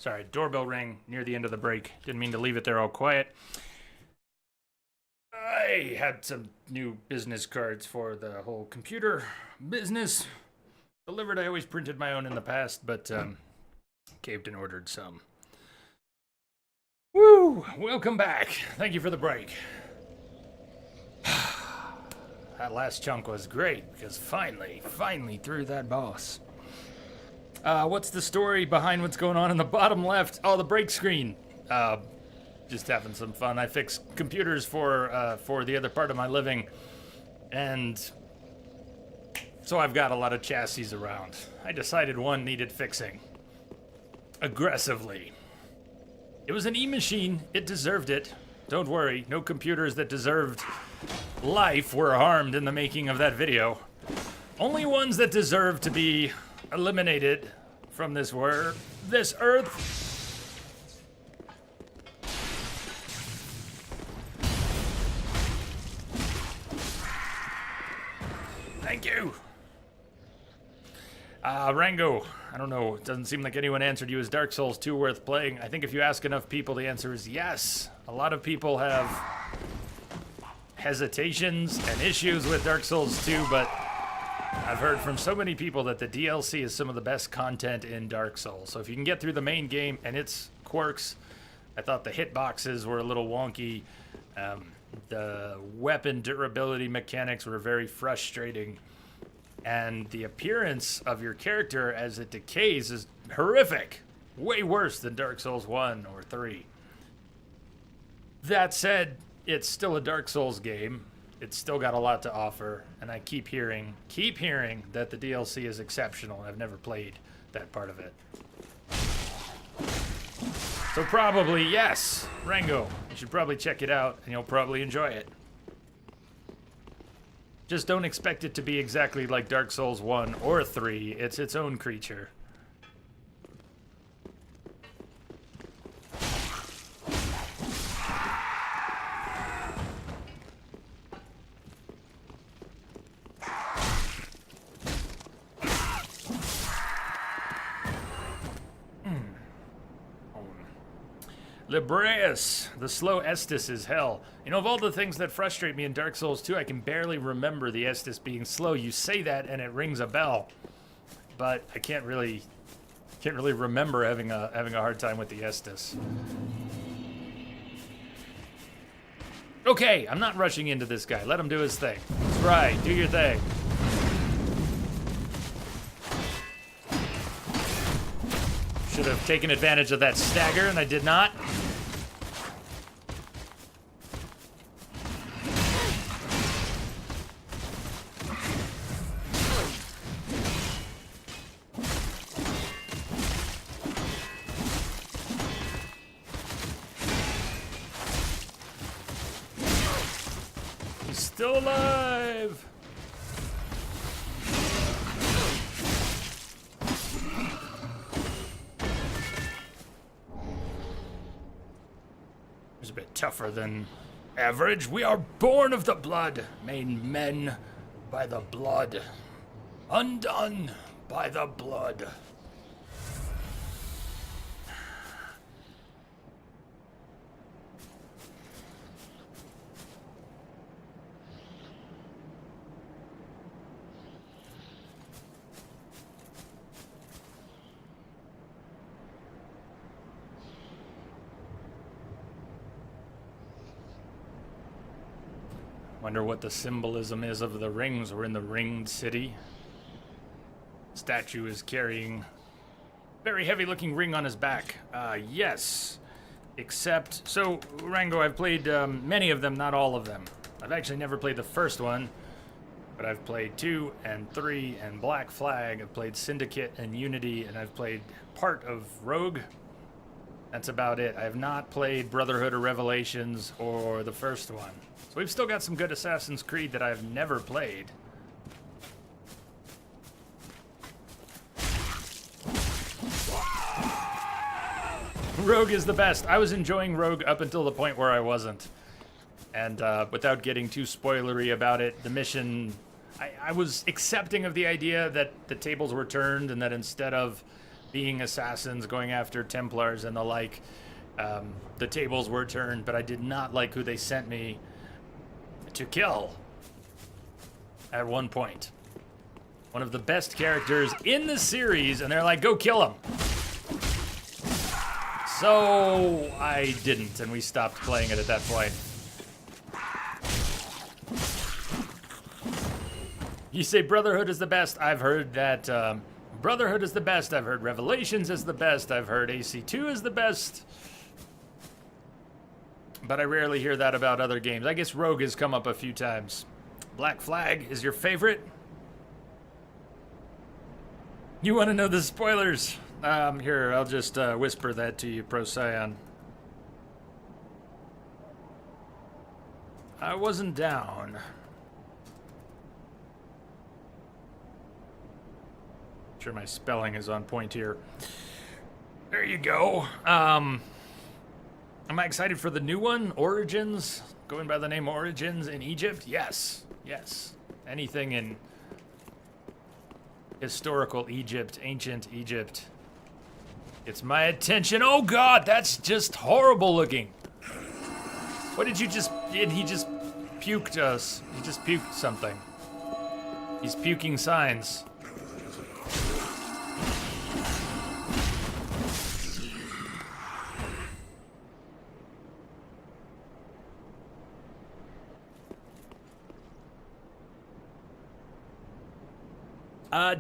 Sorry, doorbell rang near the end of the break. Didn't mean to leave it there all quiet. I had some new business cards for the whole computer business delivered. I always printed my own in the past, but caved and ordered some. Woo! Welcome back. Thank you for the break. That last chunk was great because finally through that boss. What's the story behind what's going on in the bottom left? Oh, the break screen. Just having some fun. I fix computers for the other part of my living, and so I've got a lot of chassis around. I decided one needed fixing. Aggressively. It was an E-machine. It deserved it. Don't worry, no computers that deserved life were harmed in the making of that video. Only ones that deserve to be eliminated from this earth. Thank you. Rango, I don't know, it doesn't seem like anyone answered you. Is Dark Souls 2 worth playing? I think if you ask enough people, the answer is yes. A lot of people have hesitations and issues with Dark Souls 2, but I've heard from so many people that the DLC is some of the best content in Dark Souls. So if you can get through the main game and its quirks, I thought the hitboxes were a little wonky. The weapon durability mechanics were very frustrating. And the appearance of your character as it decays is horrific. Way worse than Dark Souls 1 or 3. That said, it's still a Dark Souls game. It's still got a lot to offer, and I keep hearing that the DLC is exceptional. I've never played that part of it. So probably, yes, Rango, you should probably check it out, and you'll probably enjoy it. Just don't expect it to be exactly like Dark Souls 1 or 3. It's its own creature. Libreus, the slow Estus is hell. You know, of all the things that frustrate me in Dark Souls 2, I can barely remember the Estus being slow. You say that and it rings a bell, but I can't really remember having a hard time with the Estus. Okay, I'm not rushing into this guy. Let him do his thing. That's right, do your thing. Should have taken advantage of that stagger, and I did not. He's still alive! A bit tougher than average. We are born of the blood, made men by the blood, undone by the blood. Wonder what the symbolism is of the rings. We're in the ringed city. Statue is carrying a very heavy looking ring on his back. Yes. Except, so Rango, I've played many of them, not all of them. I've actually never played the first one, but I've played 2 and 3 and Black Flag. I've played Syndicate and Unity, and I've played part of Rogue. That's about it. I have not played Brotherhood or Revelations or the first one. So we've still got some good Assassin's Creed that I've never played. Rogue is the best. I was enjoying Rogue up until the point where I wasn't. And without getting too spoilery about it, the mission... I was accepting of the idea that the tables were turned and that instead of being assassins, going after Templars and the like. The tables were turned, but I did not like who they sent me to kill at one point. One of the best characters in the series, and they're like, go kill him. So I didn't, and we stopped playing it at that point. You say Brotherhood is the best. I've heard that Brotherhood is the best. I've heard Revelations is the best. I've heard AC2 is the best. But I rarely hear that about other games. I guess Rogue has come up a few times. Black Flag is your favorite? You want to know the spoilers? Here, I'll just whisper that to you, Procyon. I wasn't down. Sure my spelling is on point here. There you go. Am I excited for the new one? Origins? Going by the name Origins in Egypt? Yes. Yes. Anything in historical Egypt, ancient Egypt. It's my attention. Oh God, that's just horrible looking. What did you just, he just puked us. He just puked something. He's puking signs.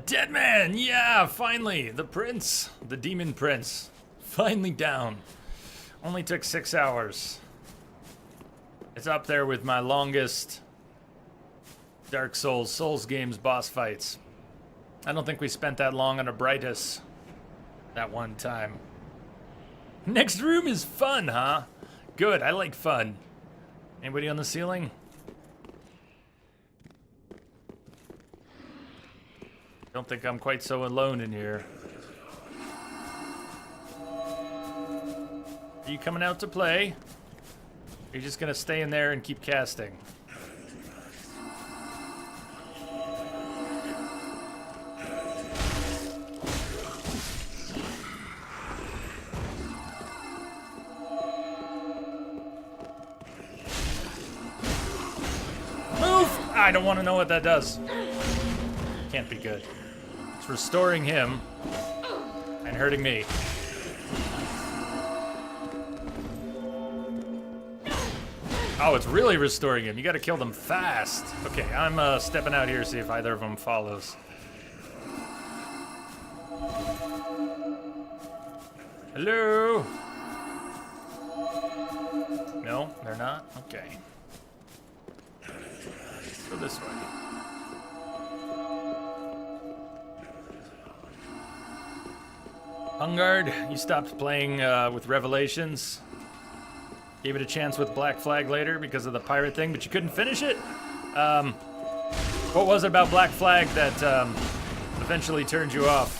Deadman, yeah, finally, the prince, the demon prince, finally down. Only took 6 hours. It's up there with my longest Dark Souls games boss fights. I don't think we spent that long on a Brightus that one time. Next room is fun, huh? Good, I like fun. Anybody on the ceiling? Don't think I'm quite so alone in here. Are you coming out to play? Or are you just gonna stay in there and keep casting? Move! I don't want to know what that does. Can't be good. It's restoring him and hurting me. Oh, it's really restoring him. You gotta kill them fast. Okay, I'm stepping out here to see if either of them follows. Hello? No, they're not? Okay. Let's go this way. Hungard, you stopped playing with Revelations. Gave it a chance with Black Flag later because of the pirate thing, but you couldn't finish it? What was it about Black Flag that eventually turned you off?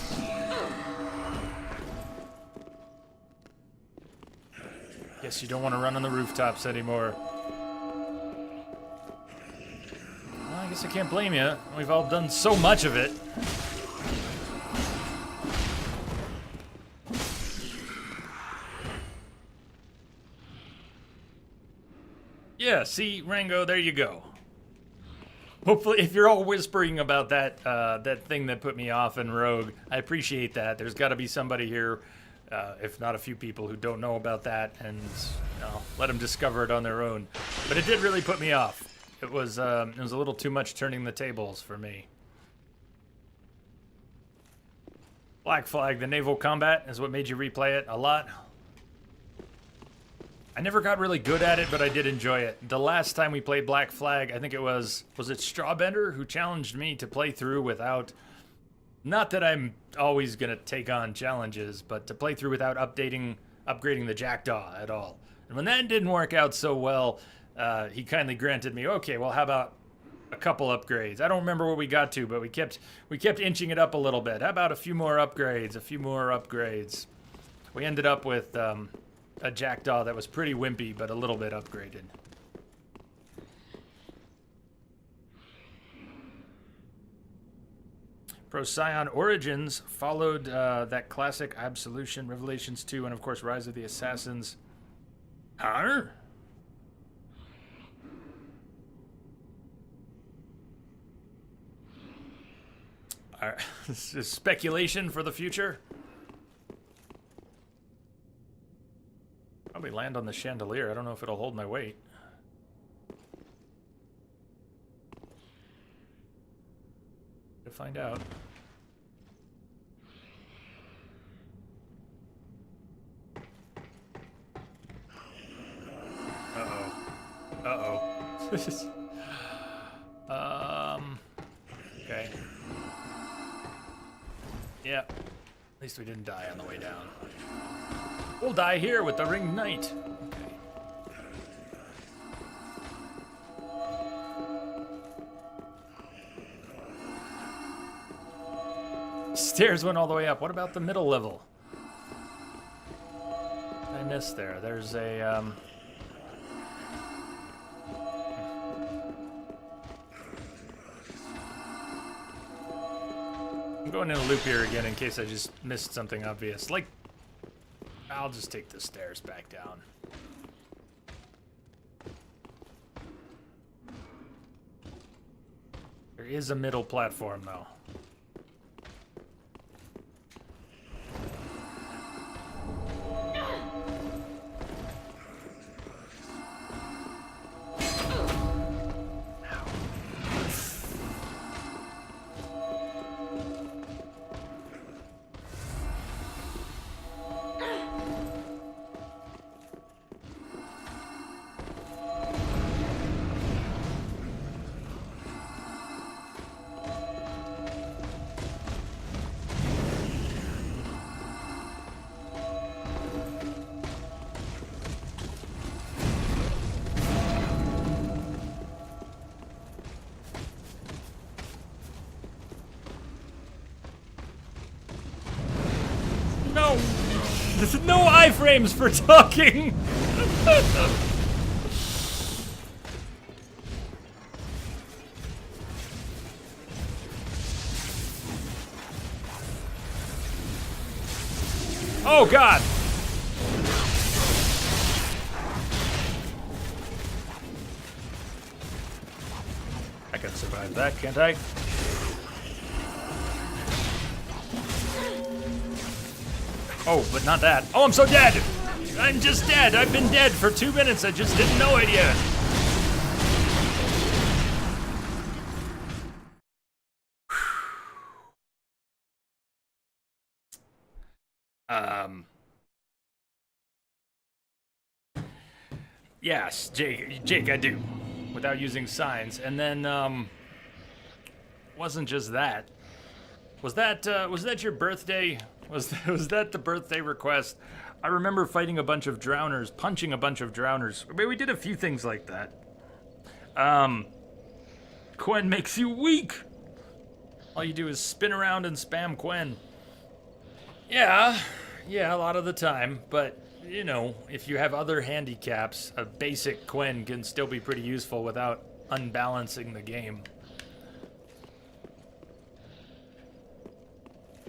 Guess you don't want to run on the rooftops anymore. Well, I guess I can't blame you. We've all done so much of it. Yeah, see, Rango, there you go. Hopefully, if you're all whispering about that that thing that put me off in Rogue, I appreciate that. There's got to be somebody here, if not a few people, who don't know about that, and let them discover it on their own. But it did really put me off. It was a little too much turning the tables for me. Black Flag, the naval combat, is what made you replay it a lot. I never got really good at it, but I did enjoy it. The last time we played Black Flag, I think it was it Strawbender who challenged me to play through without, not that I'm always going to take on challenges, but to play through without upgrading the Jackdaw at all. And when that didn't work out so well, he kindly granted me, okay, well, how about a couple upgrades? I don't remember what we got to, but we kept inching it up a little bit. How about a few more upgrades? We ended up with a Jackdaw that was pretty wimpy, but a little bit upgraded. Procyon Origins followed that classic Absolution, Revelations 2, and of course Rise of the Assassins. Huh? This is speculation for the future. Probably land on the chandelier. I don't know if it'll hold my weight. To find out. Okay. Yeah. At least we didn't die on the way down. We'll die here with the Ring Knight. Okay. Stairs went all the way up. What about the middle level? I missed there. There's a, I'm going in a loop here again in case I just missed something obvious. Like, I'll just take the stairs back down. There is a middle platform, though. No! No iframes for talking! Oh god! I can survive that, can't I? Oh, but not that. Oh, I'm so dead! I'm just dead! I've been dead for 2 minutes, I just didn't know it yet! Yes, Jake, I do. Without using signs. And then, wasn't just that. Was that your birthday? Was that the birthday request? I remember fighting a bunch of drowners, punching a bunch of drowners. I mean, we did a few things like that. Quen makes you weak. All you do is spin around and spam Quen. Yeah, a lot of the time, but you know, if you have other handicaps, a basic Quen can still be pretty useful without unbalancing the game.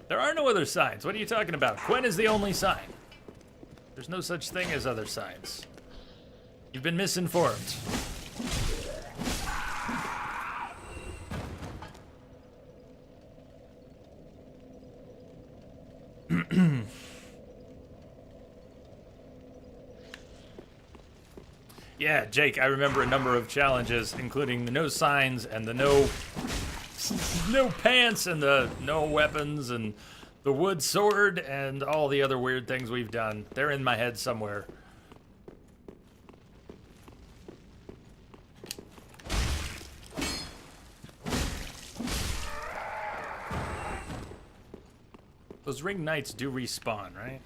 There are no other signs. What are you talking about? Quen is the only sign. There's no such thing as other signs. You've been misinformed. Yeah, Jake, I remember a number of challenges, including the no signs and the no pants and the no weapons and the wood sword and all the other weird things we've done. They're in my head somewhere. Those ring knights do respawn, right?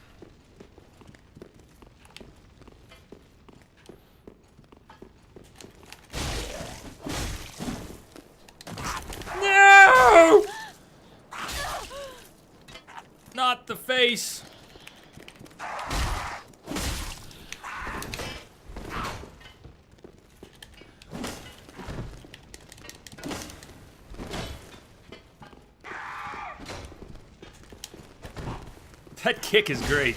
No! Not the face. That kick is great.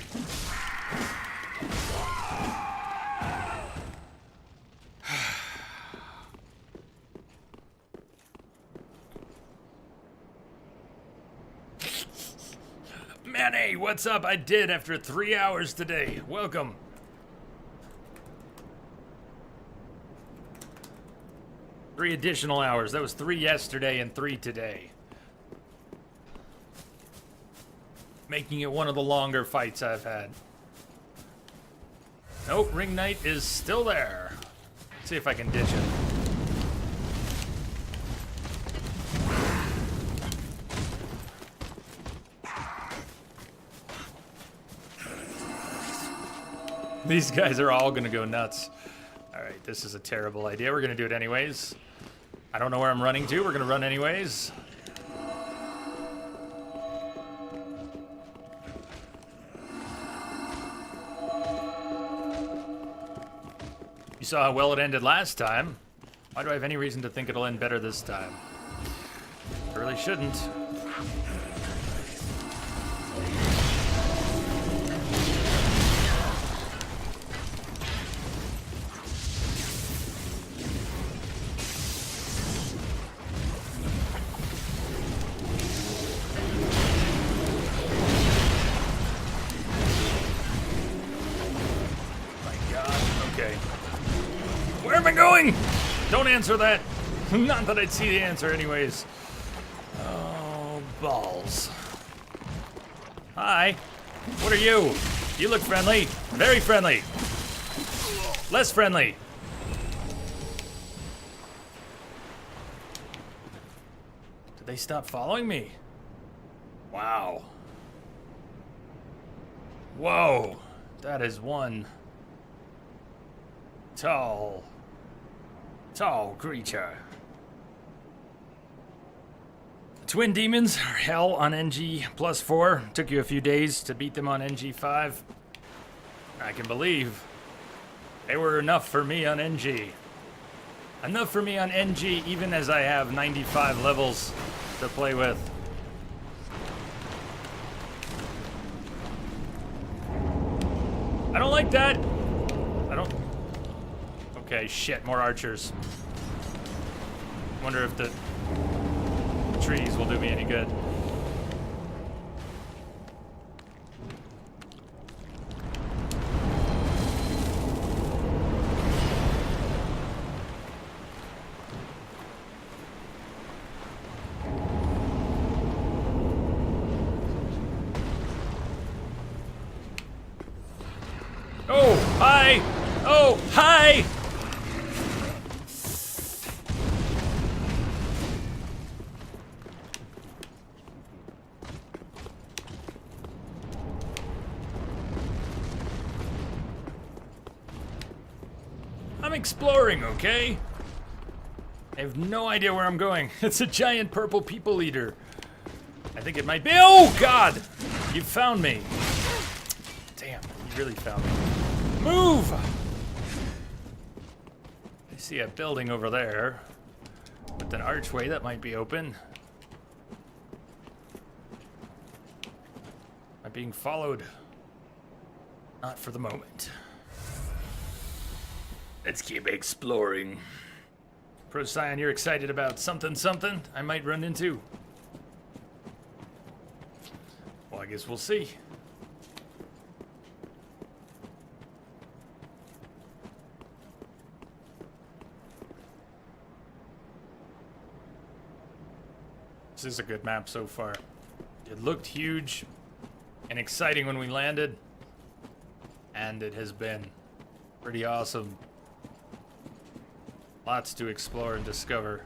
Manny, what's up? I did after 3 hours today. Welcome. Three additional hours. That was 3 yesterday and 3 today. Making it one of the longer fights I've had. Nope, Ring Knight is still there. Let's see if I can ditch him. These guys are all gonna go nuts. Alright, this is a terrible idea. We're gonna do it anyways. I don't know where I'm running to. We're gonna run anyways. You saw how well it ended last time. Why do I have any reason to think it'll end better this time? I really shouldn't. Don't answer that. Not that I'd see the answer anyways. Oh, balls. Hi. What are you? You look friendly. Very friendly. Less friendly. Did they stop following me? Wow. Whoa. That is one tall creature. Twin demons are hell on NG +4. Took you a few days to beat them on NG5. I can believe they were enough for me on NG. Enough for me on NG even as I have 95 levels to play with. I don't like that. I don't... Okay, shit, more archers. Wonder if the trees will do me any good. Oh, hi! Oh, hi! I'm exploring, okay? I have no idea where I'm going. It's a giant purple people eater. I think it might be. Oh, God! You found me. Damn, you really found me. Move! I see a building over there with an archway that might be open. I'm being followed. Not for the moment. Let's keep exploring. Procyon, you're excited about something I might run into? Well, I guess we'll see. This is a good map so far. It looked huge and exciting when we landed, and it has been pretty awesome. Lots to explore and discover.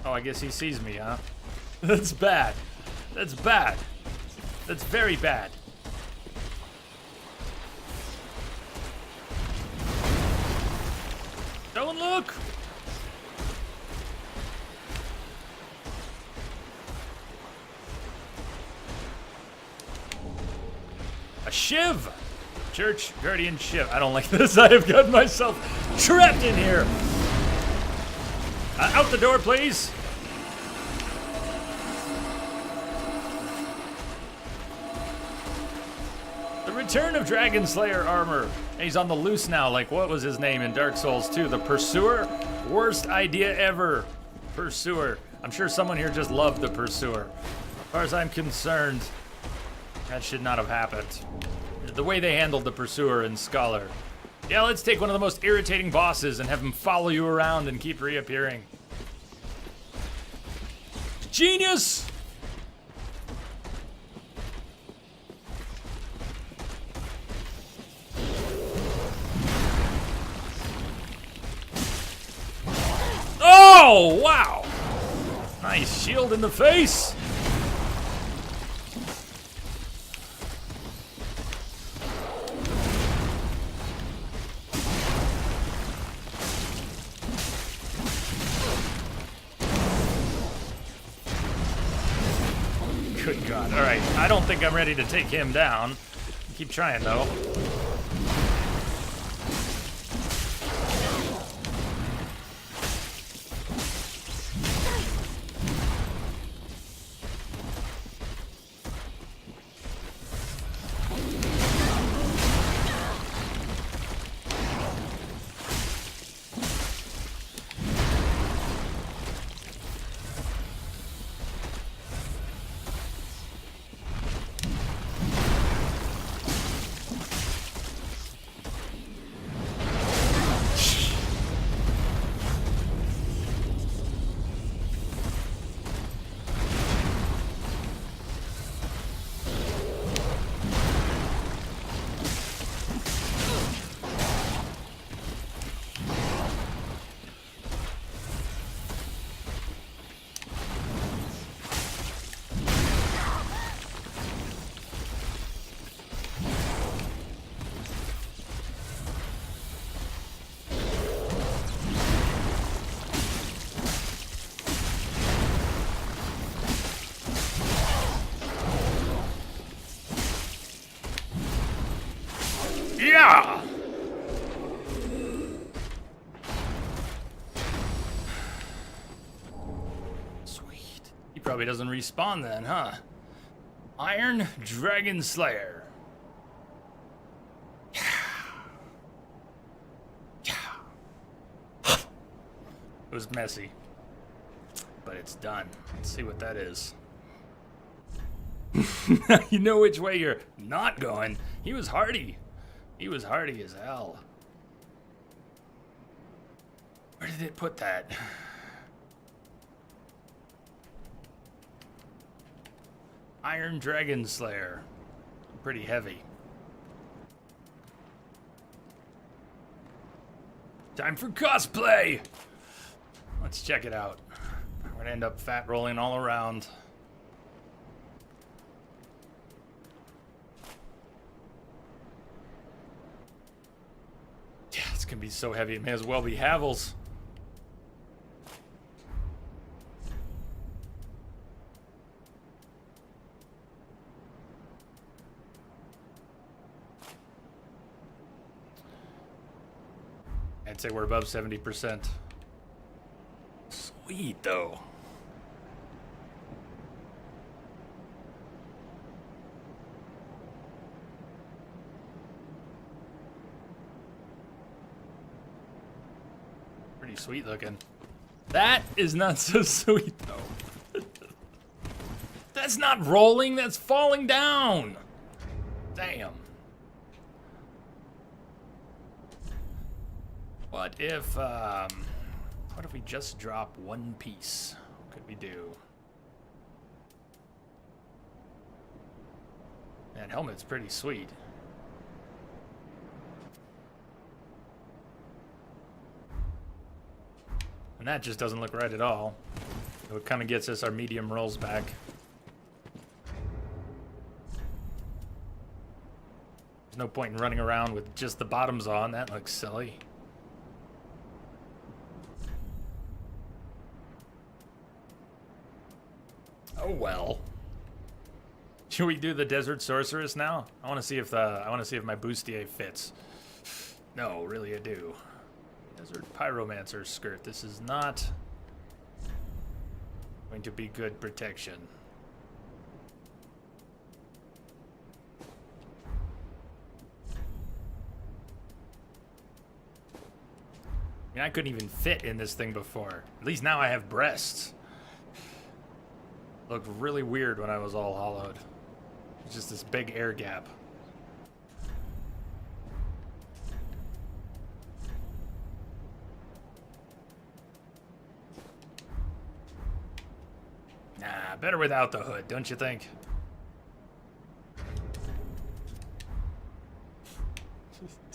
Oh, I guess he sees me, huh? That's bad. That's bad. That's very bad. Don't look! A shiv! Church Guardian shiv. I don't like this. I have got myself trapped in here. Out the door, please. Return of Dragon Slayer armor. He's on the loose now, like what was his name in Dark Souls 2? The Pursuer? Worst idea ever. Pursuer. I'm sure someone here just loved the Pursuer. As far as I'm concerned, that should not have happened. The way they handled the Pursuer in Scholar. Yeah, let's take one of the most irritating bosses and have him follow you around and keep reappearing. Genius! Oh, wow! Nice shield in the face! Good God. Alright, I don't think I'm ready to take him down. Keep trying, though. Yeah! Sweet. He probably doesn't respawn then, huh? Iron Dragon Slayer. Yeah. Yeah. It was messy, but it's done. Let's see what that is. You know which way you're not going. He was hardy. He was hardy as hell. Where did it put that? Iron Dragon Slayer. Pretty heavy. Time for cosplay! Let's check it out. We're gonna end up fat rolling all around. Yeah, it's gonna be so heavy, it may as well be Havel's. I'd say we're above 70%. Sweet, though. Pretty sweet looking. That is not so sweet, though. That's not rolling, that's falling down. Damn. What if we just drop one piece? What could we do? That helmet's pretty sweet. And that just doesn't look right at all. So it kind of gets us our medium rolls back. There's no point in running around with just the bottoms on. That looks silly. Oh well. Should we do the Desert Sorceress now? I want to see if my bustier fits. No, really I do. Desert Pyromancer skirt. This is not going to be good protection. mean, I couldn't even fit in this thing before. At least now I have breasts. Looked really weird when I was all hollowed. It's just this big air gap. Nah, better without the hood, don't you think?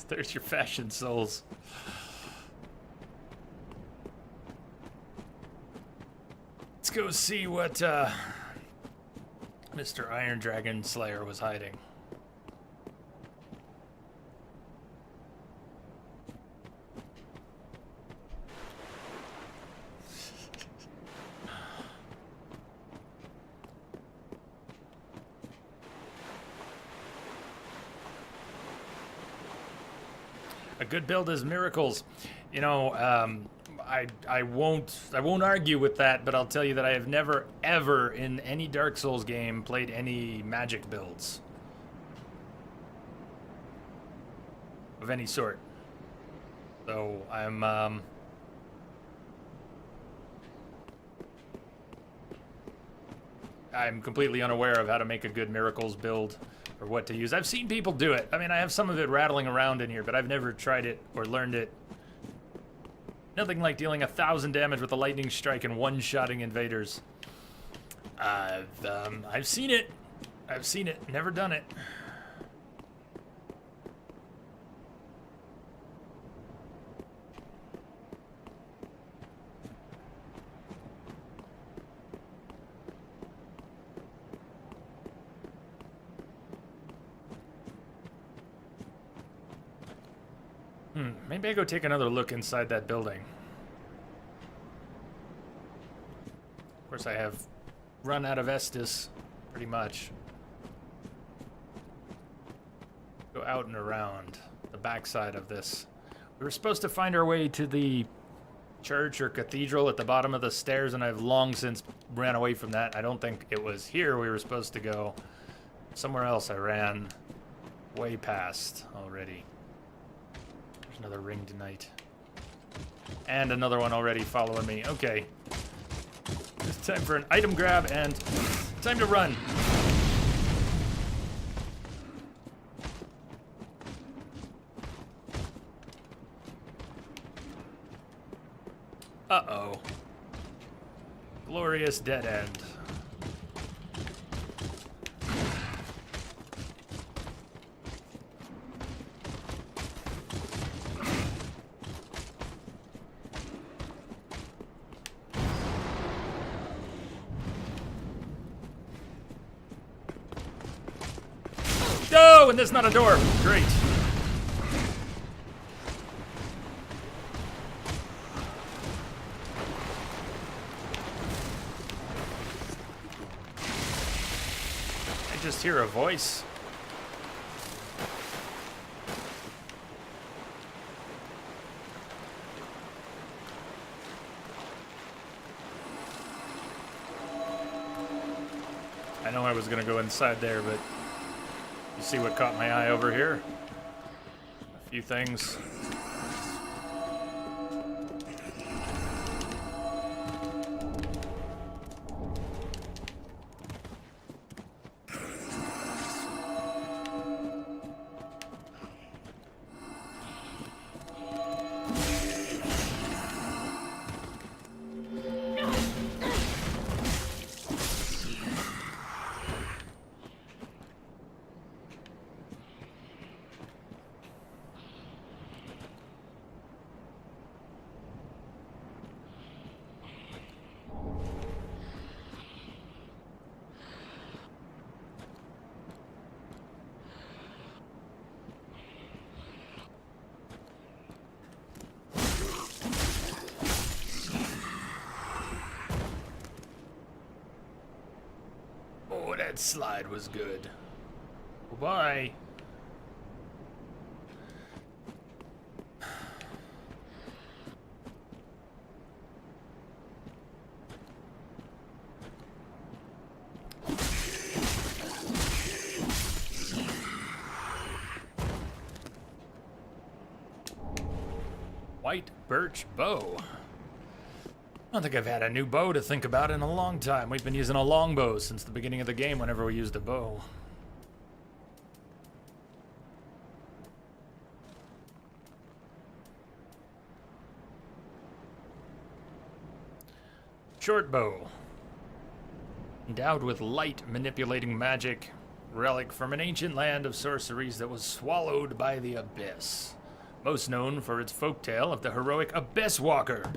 There's your fashion souls. Let's go see what Mr. Iron Dragon Slayer was hiding. A good build is miracles. You know, I won't argue with that, but I'll tell you that I have never ever in any Dark Souls game played any magic builds of any sort. So I'm completely unaware of how to make a good miracles build or what to use. I've seen people do it. I mean, I have some of it rattling around in here, but I've never tried it or learned it. Nothing like dealing 1,000 damage with a lightning strike and one-shotting invaders. I've seen it. I've seen it. Never done it. Maybe I go take another look inside that building. Of course, I have run out of Estus, pretty much. Go out and around the backside of this. We were supposed to find our way to the church or cathedral at the bottom of the stairs, and I've long since ran away from that. I don't think it was here we were supposed to go. Somewhere else I ran way past already. There's another ring tonight. And another one already following me. Okay. It's time for an item grab and time to run. Uh-oh. Glorious dead end. No, and there's not a door. Great. I just hear a voice. I know I was gonna go inside there, but you see what caught my eye over here? A few things. That slide was good. Bye. White birch bow. I don't think I've had a new bow to think about in a long time. We've been using a longbow since the beginning of the game whenever we used a bow. Short bow. Endowed with light manipulating magic. Relic from an ancient land of sorceries that was swallowed by the Abyss. Most known for its folktale of the heroic Abyss Walker.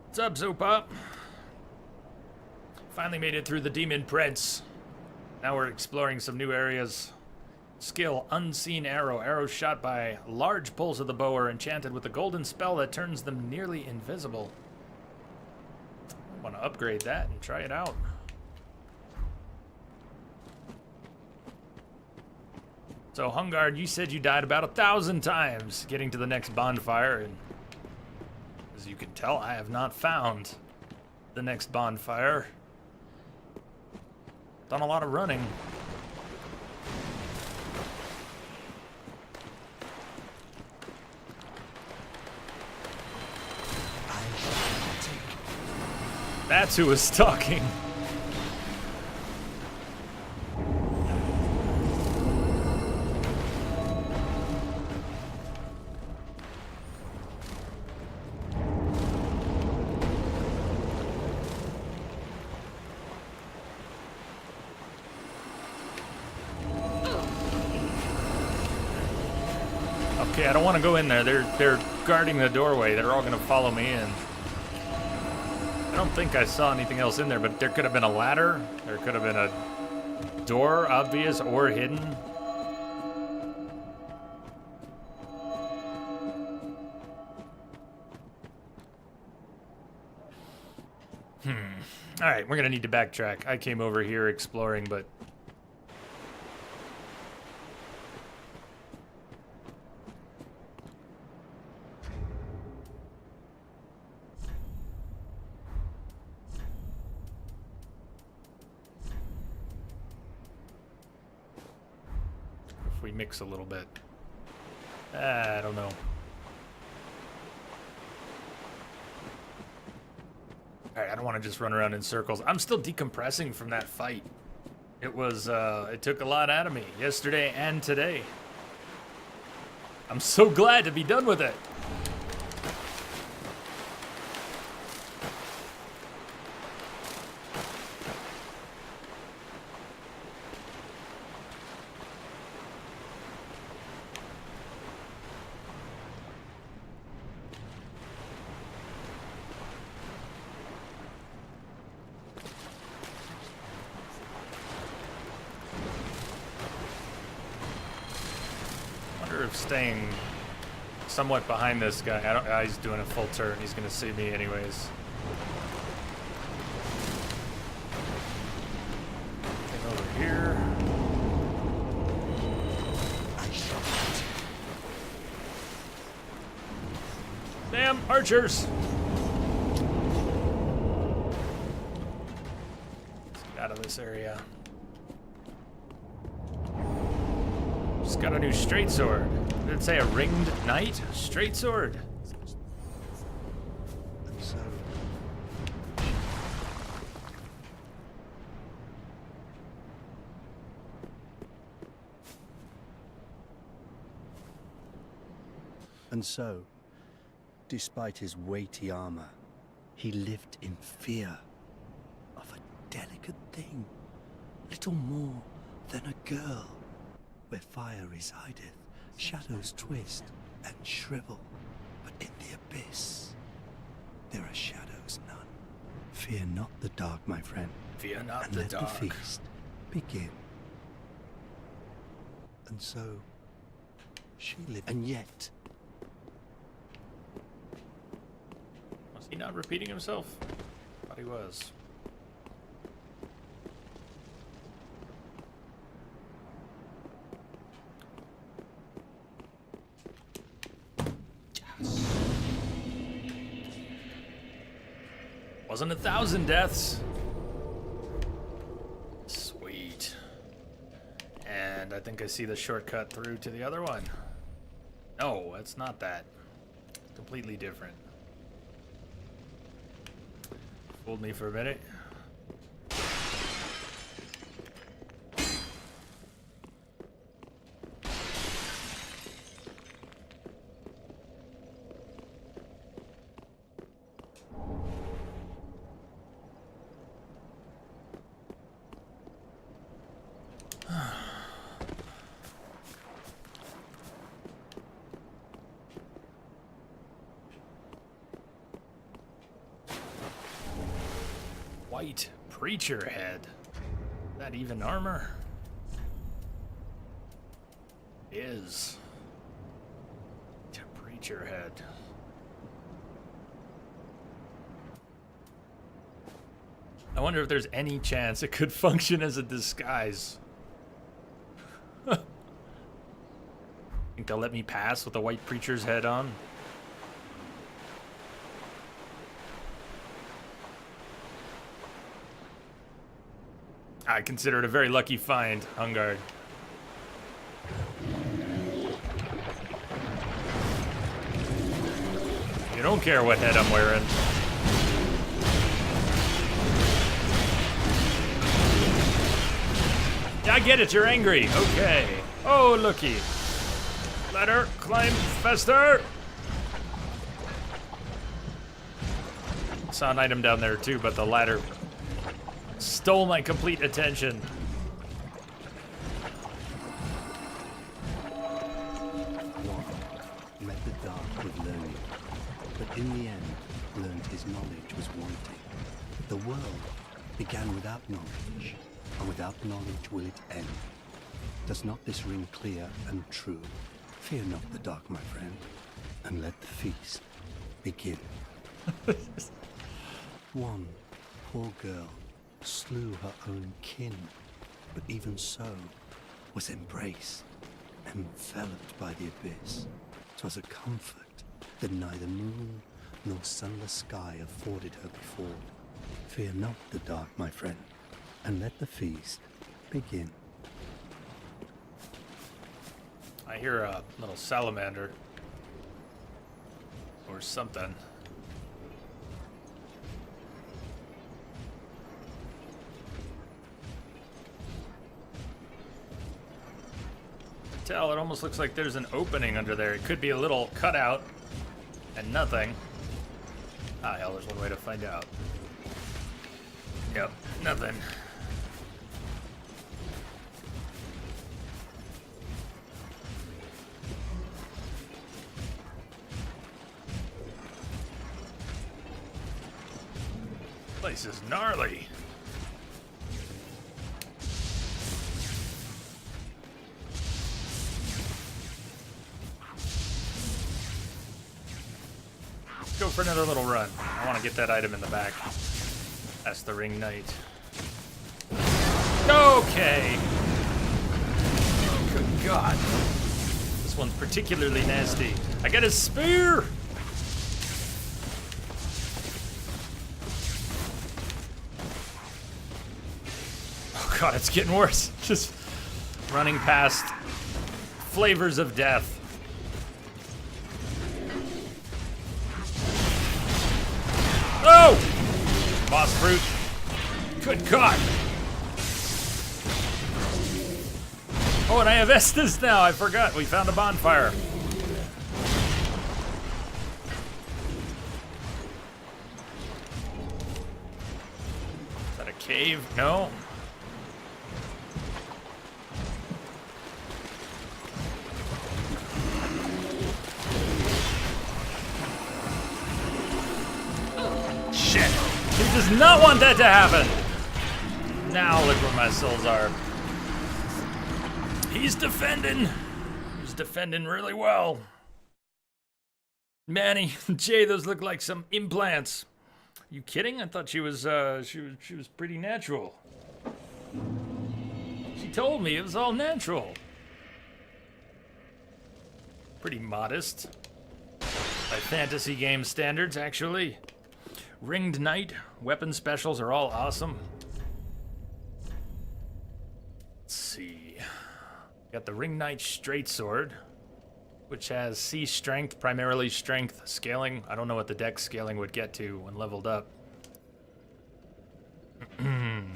What's up, Zopop? Finally made it through the Demon Prince. Now we're exploring some new areas. Skill, Unseen Arrow. Arrows shot by large pulls of the bow are enchanted with a golden spell that turns them nearly invisible. I want to upgrade that and try it out. So, Hungard, you said you died about 1,000 times getting to the next bonfire, and as you can tell, I have not found the next bonfire. Done a lot of running. That's who was talking. Okay, I don't want to go in there. They're guarding the doorway. They're all gonna follow me in. I don't think I saw anything else in there, but there could have been a ladder. There could have been a door, obvious or hidden. All right, we're gonna need to backtrack. I came over here exploring, but if we mix a little bit, I don't know. Alright, I don't want to just run around in circles. I'm still decompressing from that fight. It was, it took a lot out of me yesterday and today. I'm so glad to be done with it. Staying somewhat behind this guy. He's doing a full turn. He's gonna see me anyways. Get over here. Damn archers! Let's get out of this area. Just got a new straight sword. Did it say a ringed knight? Straight sword. And so, despite his weighty armor, he lived in fear of a delicate thing, little more than a girl. Where fire resideth, shadows twist and shrivel, but in the abyss, there are shadows none. Fear not the dark, my friend. Fear not and the let dark. The feast begin. And so, she lived, and yet... Was he not repeating himself? Thought he was. Wasn't 1,000 deaths. Sweet. And I think I see the shortcut through to the other one. No, it's not that. Completely different. Fooled me for a minute. White preacher head. That even armor? Is preacher head. I wonder if there's any chance it could function as a disguise. Think they'll let me pass with the white preacher's head on? I consider it a very lucky find, Hungard. You don't care what head I'm wearing. Yeah, I get it, you're angry. Okay. Oh, looky. Ladder, climb faster. Saw an item down there too, but the ladder stole my complete attention. One met the dark with learning, but in the end learned his knowledge was wanting. The world began without knowledge, and without knowledge will it end. Does not this ring clear and true? Fear not the dark, my friend, and let the feast begin. One poor girl slew her own kin, but even so was embraced, enveloped by the abyss. 'Twas a comfort that neither moon nor sunless sky afforded her before. Fear not the dark, my friend, and let the feast begin. I hear a little salamander. Or something. Tell, it almost looks like there's an opening under there. It could be a little cutout and nothing. Ah, hell, there's one way to find out. Yep, nothing. Place is gnarly. Go for another little run. I want to get that item in the back. That's the ring knight. Okay. Good God. This one's particularly nasty. I got a spear. Oh God, it's getting worse. Just running past flavors of death. Oh! Boss fruit. Good God. Oh, and I have Estus now. I forgot. We found a bonfire. Is that a cave? No. Shit. He does not want that to happen. Now look where my souls are. He's defending. He's defending really well. Manny, Jay, those look like some implants. You kidding? I thought she was pretty natural. She told me it was all natural. Pretty modest. By fantasy game standards, actually. Ringed Knight, weapon specials are all awesome. Let's see. Got the Ring Knight straight sword. which has C strength, primarily strength scaling. I don't know what the dex scaling would get to when leveled up.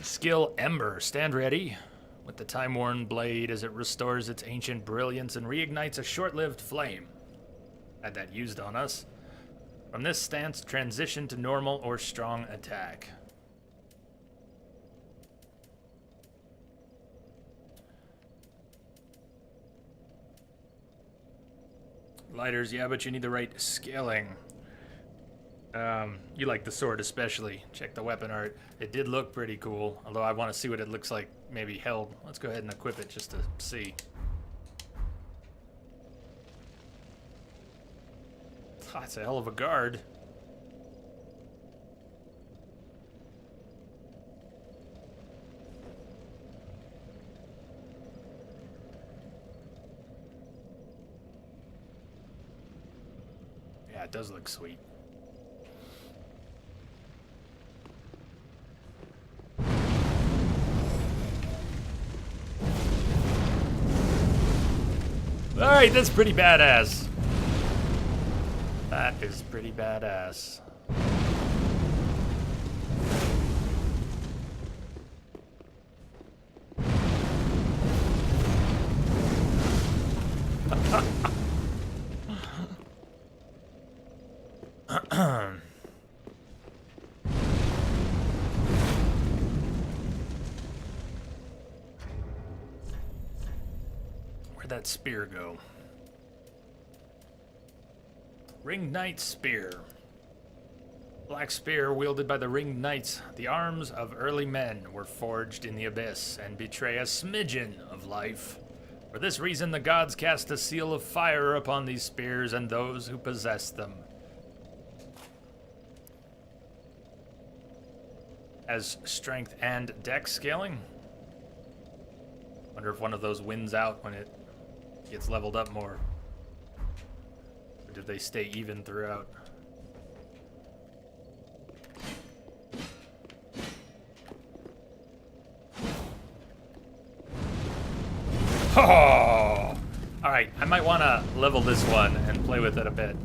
Skill Ember, stand ready. With the time-worn blade as it restores its ancient brilliance and reignites a short-lived flame. Had that used on us. From this stance, transition to normal or strong attack. Lighters, yeah, but you need the right scaling. You like the sword especially. Check the weapon art. It did look pretty cool, although I want to see what it looks like maybe held. Let's go ahead and equip it just to see. Oh, it's a hell of a guard. Yeah, it does look sweet. Alright, that's pretty badass. That is pretty badass. Where'd that spear go? Ringed Knight's Spear. Black spear wielded by the Ringed Knights. The arms of early men were forged in the abyss and betray a smidgen of life. For this reason, the gods cast a seal of fire upon these spears and those who possess them. As strength and dex scaling? Wonder if one of those wins out when it gets leveled up more. Or did they stay even throughout? Oh! Alright, I might want to level this one and play with it a bit.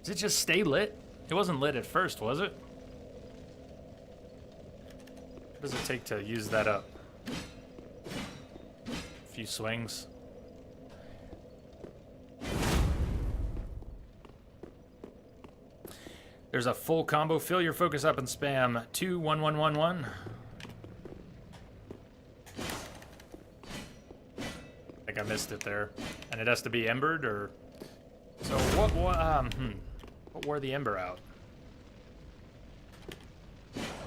Does it just stay lit? It wasn't lit at first, was it? What does it take to use that up? A few swings. There's a full combo. Fill your focus up and spam 2-1-1-1-1. I think I missed it there. And it has to be embered, or... So what wore the ember out?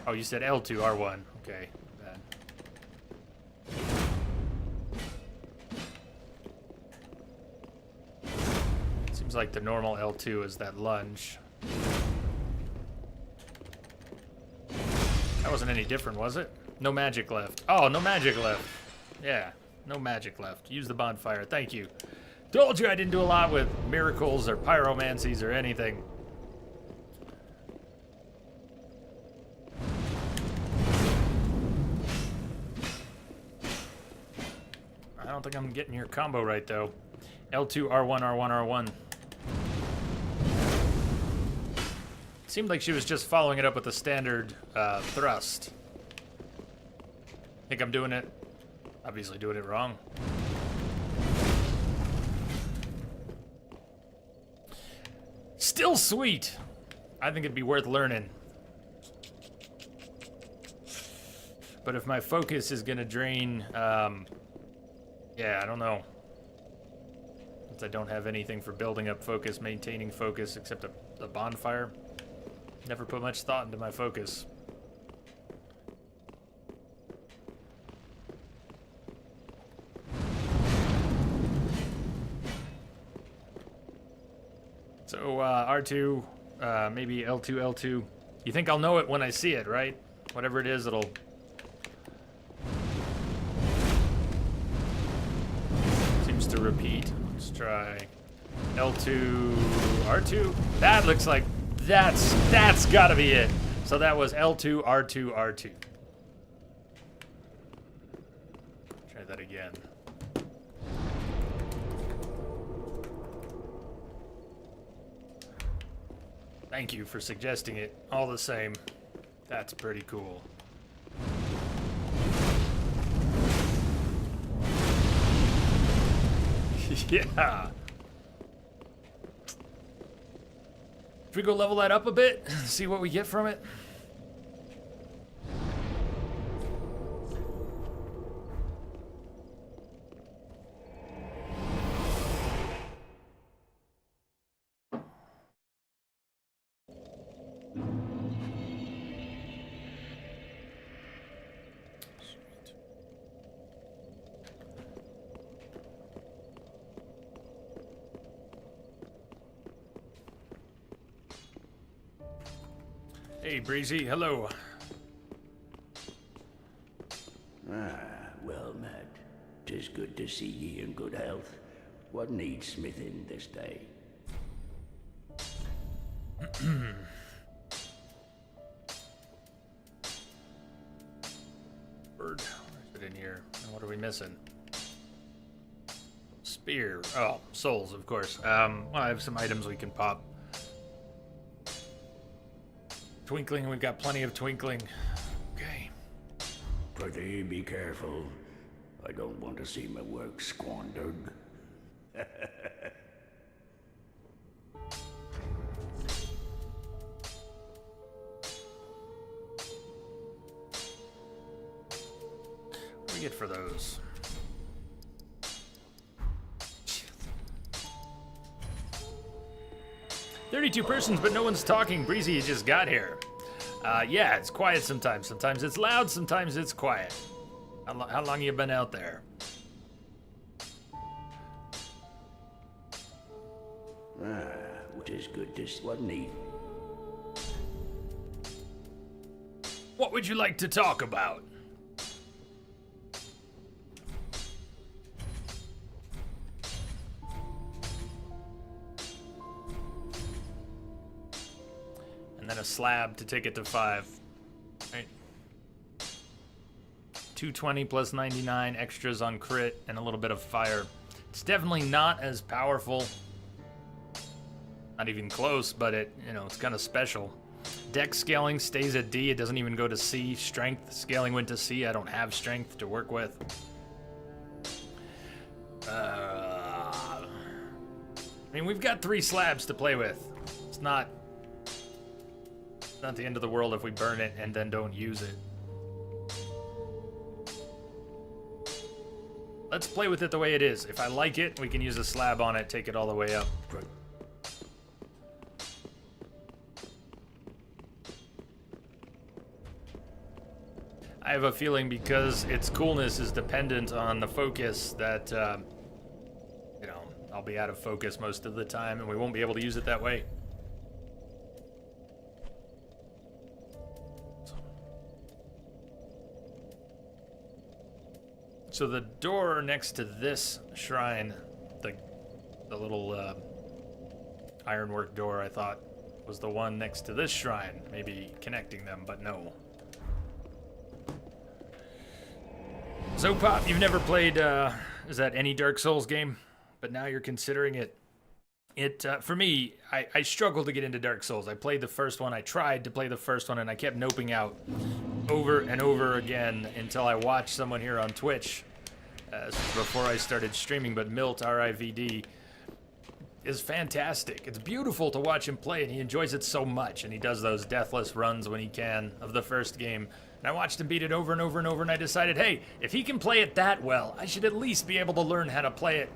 Oh, you said L2, R1. Okay, bad. Seems like the normal L2 is that lunge. That wasn't any different, was it? No magic left. Oh, no magic left. Yeah, no magic left. Use the bonfire. Thank you. Told you I didn't do a lot with miracles or pyromancies or anything. I don't think I'm getting your combo right, though. L2, R1, R1, R1. Seemed like she was just following it up with a standard thrust. Think I'm doing it... Obviously doing it wrong. Still sweet. I think it'd be worth learning. But if my focus is gonna drain, yeah, I don't know. Since I don't have anything for building up focus, maintaining focus, except a bonfire. Never put much thought into my focus. So, R2, maybe L2, L2. You think I'll know it when I see it, right? Whatever it is, it'll... Seems to repeat. Let's try L2, R2. That looks like that's gotta be it. So that was L2, R2, R2. Try that again. Thank you for suggesting it. All the same, that's pretty cool. Yeah. Should we go level that up a bit? See what we get from it? Hey, Breezy, hello. Well, Matt, 'tis good to see ye in good health. What needs smithing this day? Bird, where's it in here? And what are we missing? Spear. Oh, souls, of course. Well, I have some items we can pop. Twinkling, we've got plenty of twinkling. Okay. Pretty be careful. I don't want to see my work squandered. What do we get for those? "32 persons, but no one's talking. Breezy, you just got here." Yeah, it's quiet sometimes. Sometimes it's loud, sometimes it's quiet. How long you been out there? Tis good to see. What need? What would you like to talk about? And then a slab to take it to 5. Right. 220 plus 99 extras on crit and a little bit of fire. It's definitely not as powerful. Not even close, but it's kind of special. Dex scaling stays at D. It doesn't even go to C. Strength scaling went to C. I don't have strength to work with. I mean, we've got 3 slabs to play with. It's not the end of the world if we burn it and then don't use it. Let's play with it the way it is. If I like it, we can use a slab on it, take it all the way up. I have a feeling because its coolness is dependent on the focus that, I'll be out of focus most of the time and we won't be able to use it that way. So the door next to this shrine, the little ironwork door, I thought was the one next to this shrine, maybe connecting them, but no. Zopop, you've never played, is that any Dark Souls game? But now you're considering it. For me, I struggled to get into Dark Souls. I played the first one, I tried to play the first one, and I kept noping out over and over again until I watched someone here on Twitch before I started streaming, but Milt, R-I-V-D, is fantastic. It's beautiful to watch him play, and he enjoys it so much, and he does those deathless runs when he can of the first game. And I watched him beat it over and over and over, and I decided, hey, if he can play it that well, I should at least be able to learn how to play it,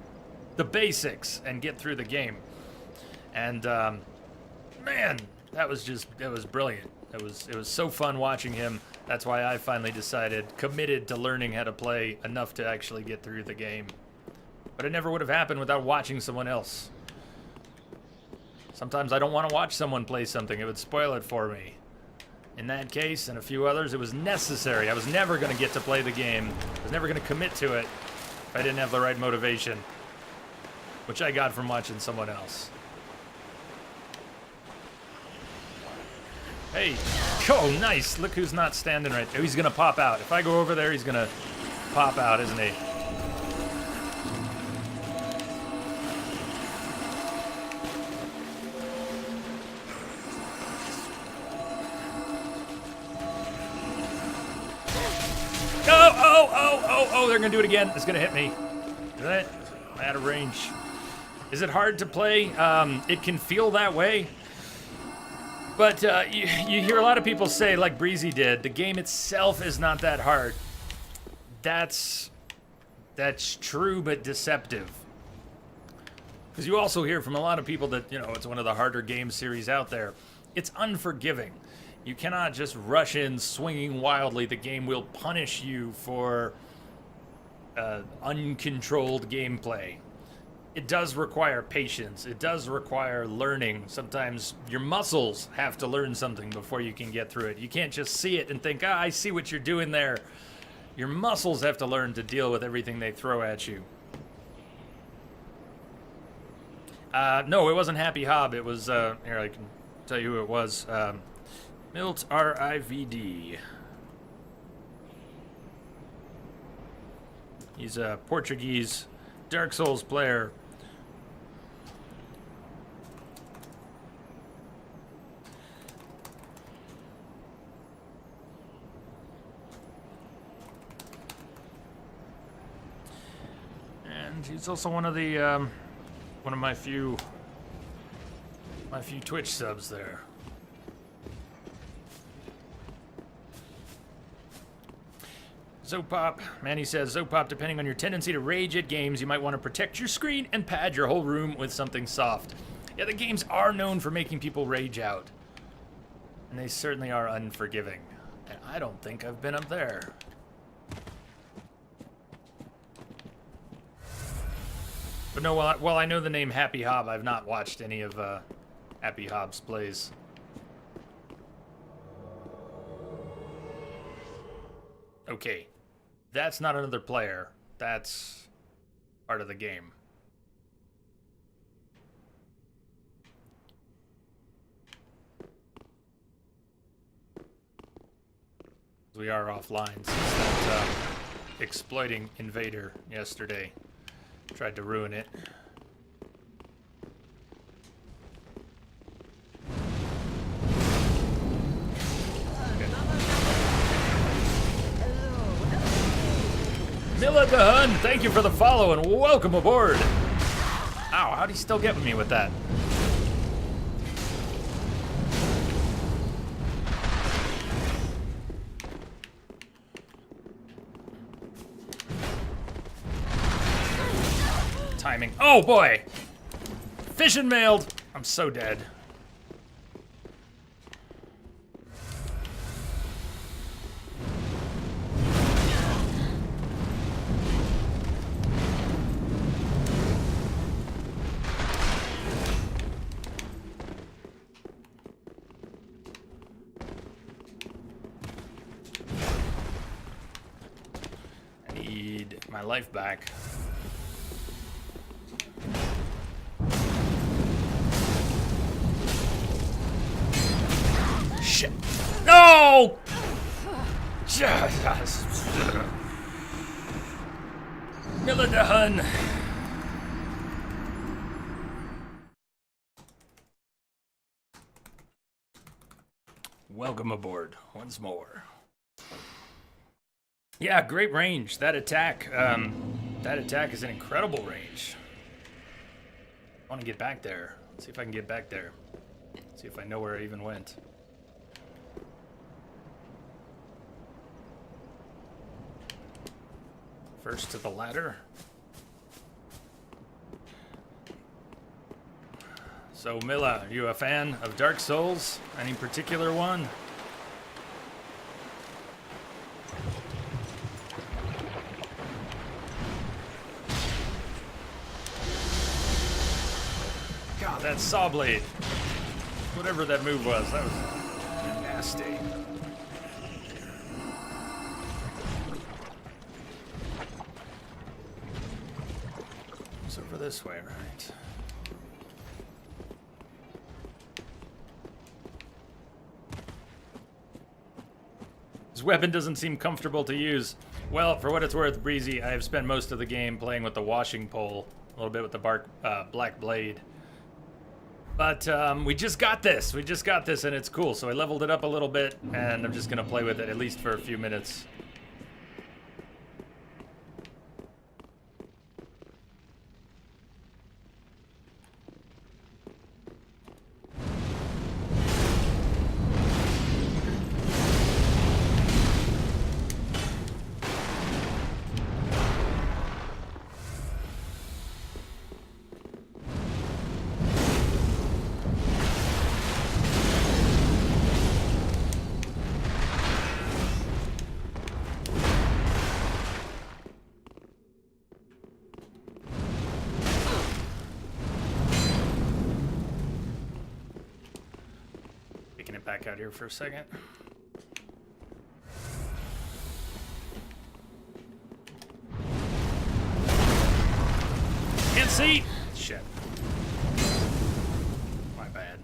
the basics, and get through the game. And, man, it was brilliant. It was so fun watching him. That's why I finally committed to learning how to play enough to actually get through the game. But it never would have happened without watching someone else. Sometimes I don't want to watch someone play something. It would spoil it for me. In that case, and a few others, it was necessary. I was never going to get to play the game. I was never going to commit to it if I didn't have the right motivation, which I got from watching someone else. Hey, oh, nice. Look who's not standing right there. Oh, he's going to pop out. If I go over there, he's going to pop out, isn't he? Oh, they're going to do it again. It's going to hit me. Is that out of range? Is it hard to play? It can feel that way. But you hear a lot of people say, like Breezy did, the game itself is not that hard. That's true, but deceptive. Because you also hear from a lot of people that, you know, it's one of the harder game series out there. It's unforgiving. You cannot just rush in swinging wildly. The game will punish you for uncontrolled gameplay. It does require patience. It does require learning. Sometimes your muscles have to learn something before you can get through it. You can't just see it and think, ah, I see what you're doing there. Your muscles have to learn to deal with everything they throw at you. No, it wasn't Happy Hob. It was, here, I can tell you who it was. Milt R-I-V-D. He's a Portuguese Dark Souls player. And he's also one of the one of my few Twitch subs there. Zopop, Manny says, Zopop, depending on your tendency to rage at games, you might want to protect your screen and pad your whole room with something soft. Yeah, the games are known for making people rage out. And they certainly are unforgiving. And I don't think I've been up there. But no, while I know the name Happy Hob, I've not watched any of Happy Hob's plays. Okay. That's not another player. That's part of the game. We are offline since that exploiting invader yesterday tried to ruin it. Milla DeHun, thank you for the follow and welcome aboard. Ow, how'd he still get me with that? Timing. Oh boy! Fish and mailed. I'm so dead. My life back. Shit. No! Jesus. Milla DeHun. Welcome aboard once more. Yeah, great range. That attack is an incredible range. I want to get back there. Let's see if I can get back there. See if I know where I even went. First to the ladder. So Milla, are you a fan of Dark Souls? Any particular one? God, that saw blade. Whatever that move was, that was nasty. It's over this way, right? This weapon doesn't seem comfortable to use. Well, for what it's worth, Breezy, I have spent most of the game playing with the washing pole, a little bit with the black blade. But we just got this. We just got this, and it's cool. So I leveled it up a little bit, and I'm just going to play with it at least for a few minutes. Back out here for a second. Can't see! Shit. My bad.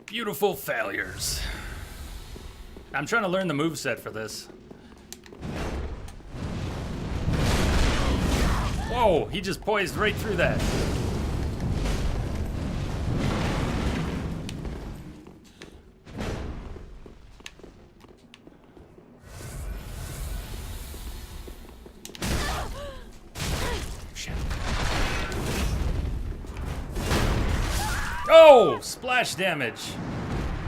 Beautiful failures. I'm trying to learn the moveset for this. Whoa, he just poised right through that. Oh, splash damage.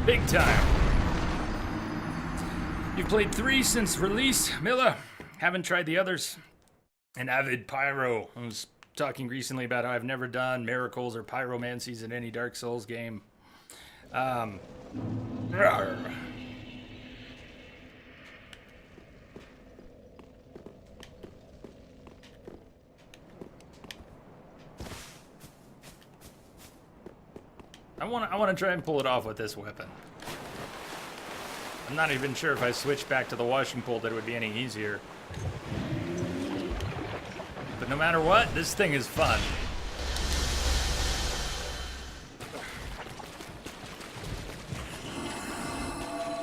Big time. You've played 3 since release, Milla. Haven't tried the others. An avid pyro. I was talking recently about how I've never done miracles or pyromancies in any Dark Souls game. Rawr. I want to try and pull it off with this weapon. I'm not even sure if I switched back to the washing pole that it would be any easier. But no matter what, this thing is fun.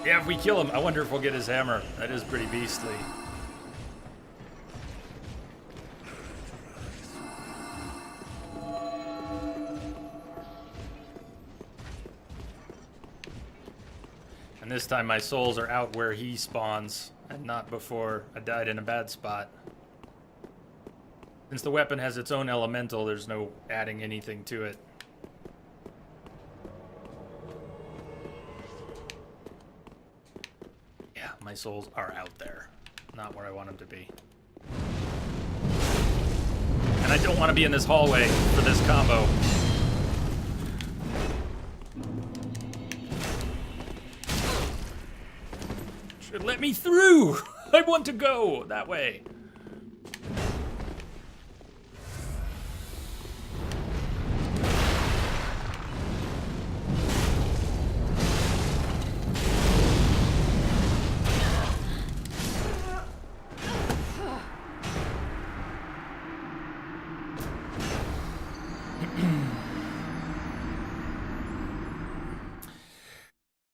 Yeah, if we kill him, I wonder if we'll get his hammer. That is pretty beastly. And this time my souls are out where he spawns, and not before I died in a bad spot. Since the weapon has its own elemental, there's no adding anything to it. Yeah, my souls are out there. Not where I want them to be. And I don't want to be in this hallway for this combo. Let me through! I want to go that way.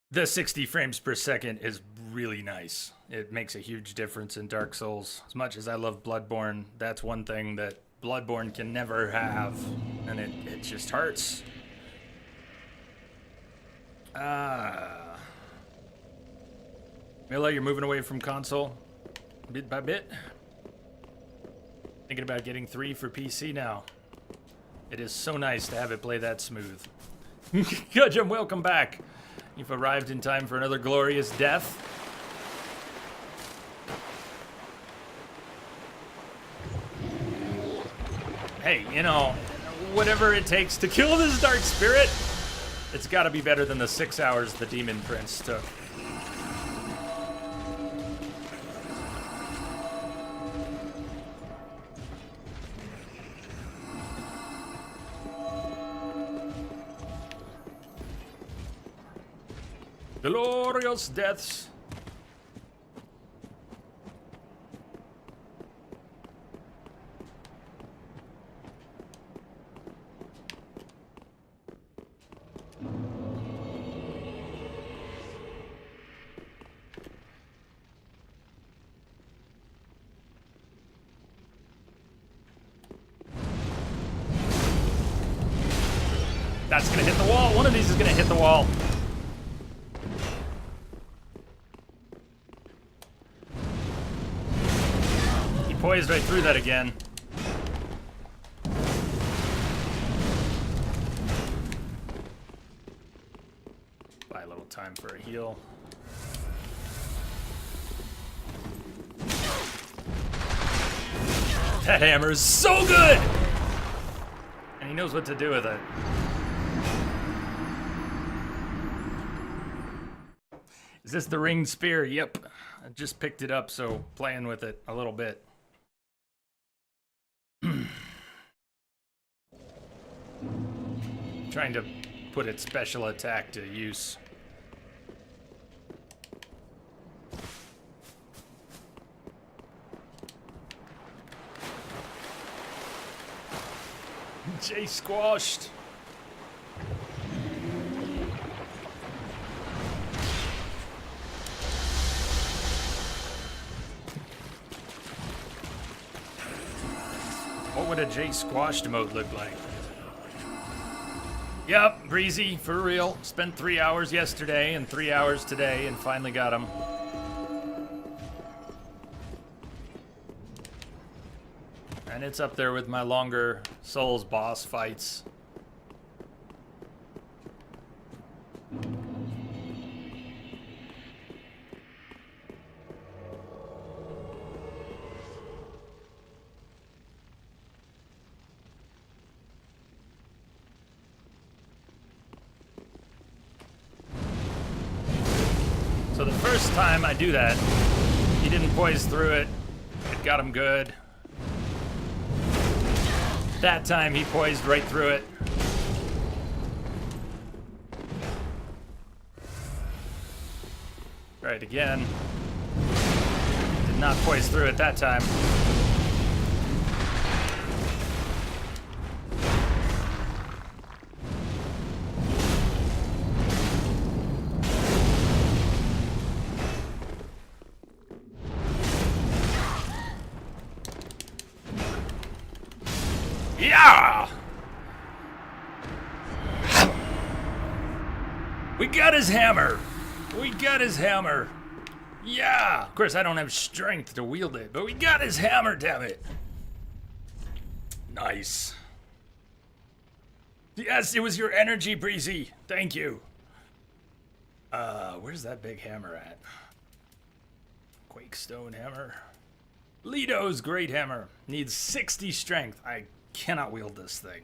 The 60 frames per second is really nice. It makes a huge difference in Dark Souls. As much as I love Bloodborne, that's one thing that Bloodborne can never have, and it just hurts. Milla, you're moving away from console bit by bit. Thinking about getting 3 for PC now. It is so nice to have it play that smooth. Gudgeon, welcome back. You've arrived in time for another glorious death. Hey, you know, whatever it takes to kill this dark spirit, it's got to be better than the 6 hours the Demon Prince took. Glorious deaths. That's gonna hit the wall. One of these is gonna hit the wall. He poised right through that again. Buy a little time for a heal. That hammer is so good! And he knows what to do with it. Is this the ringed spear? Yep. I just picked it up, so playing with it a little bit. Trying to put its special attack to use. Jay squashed. What would a Jay squashed emote look like? Yep, breezy, for real. Spent 3 hours yesterday and 3 hours today and finally got him. And it's up there with my longer Souls boss fights. So the first time I do that, he didn't poise through it. It got him good. That time he poised right through it. Try it again. Did not poise through it that time. Yeah! We got his hammer! We got his hammer! Yeah! Of course, I don't have strength to wield it, but we got his hammer, damn it! Nice. Yes, it was your energy, Breezy. Thank you. Where's that big hammer at? Quakestone hammer. Lito's great hammer. Needs 60 strength. I cannot wield this thing.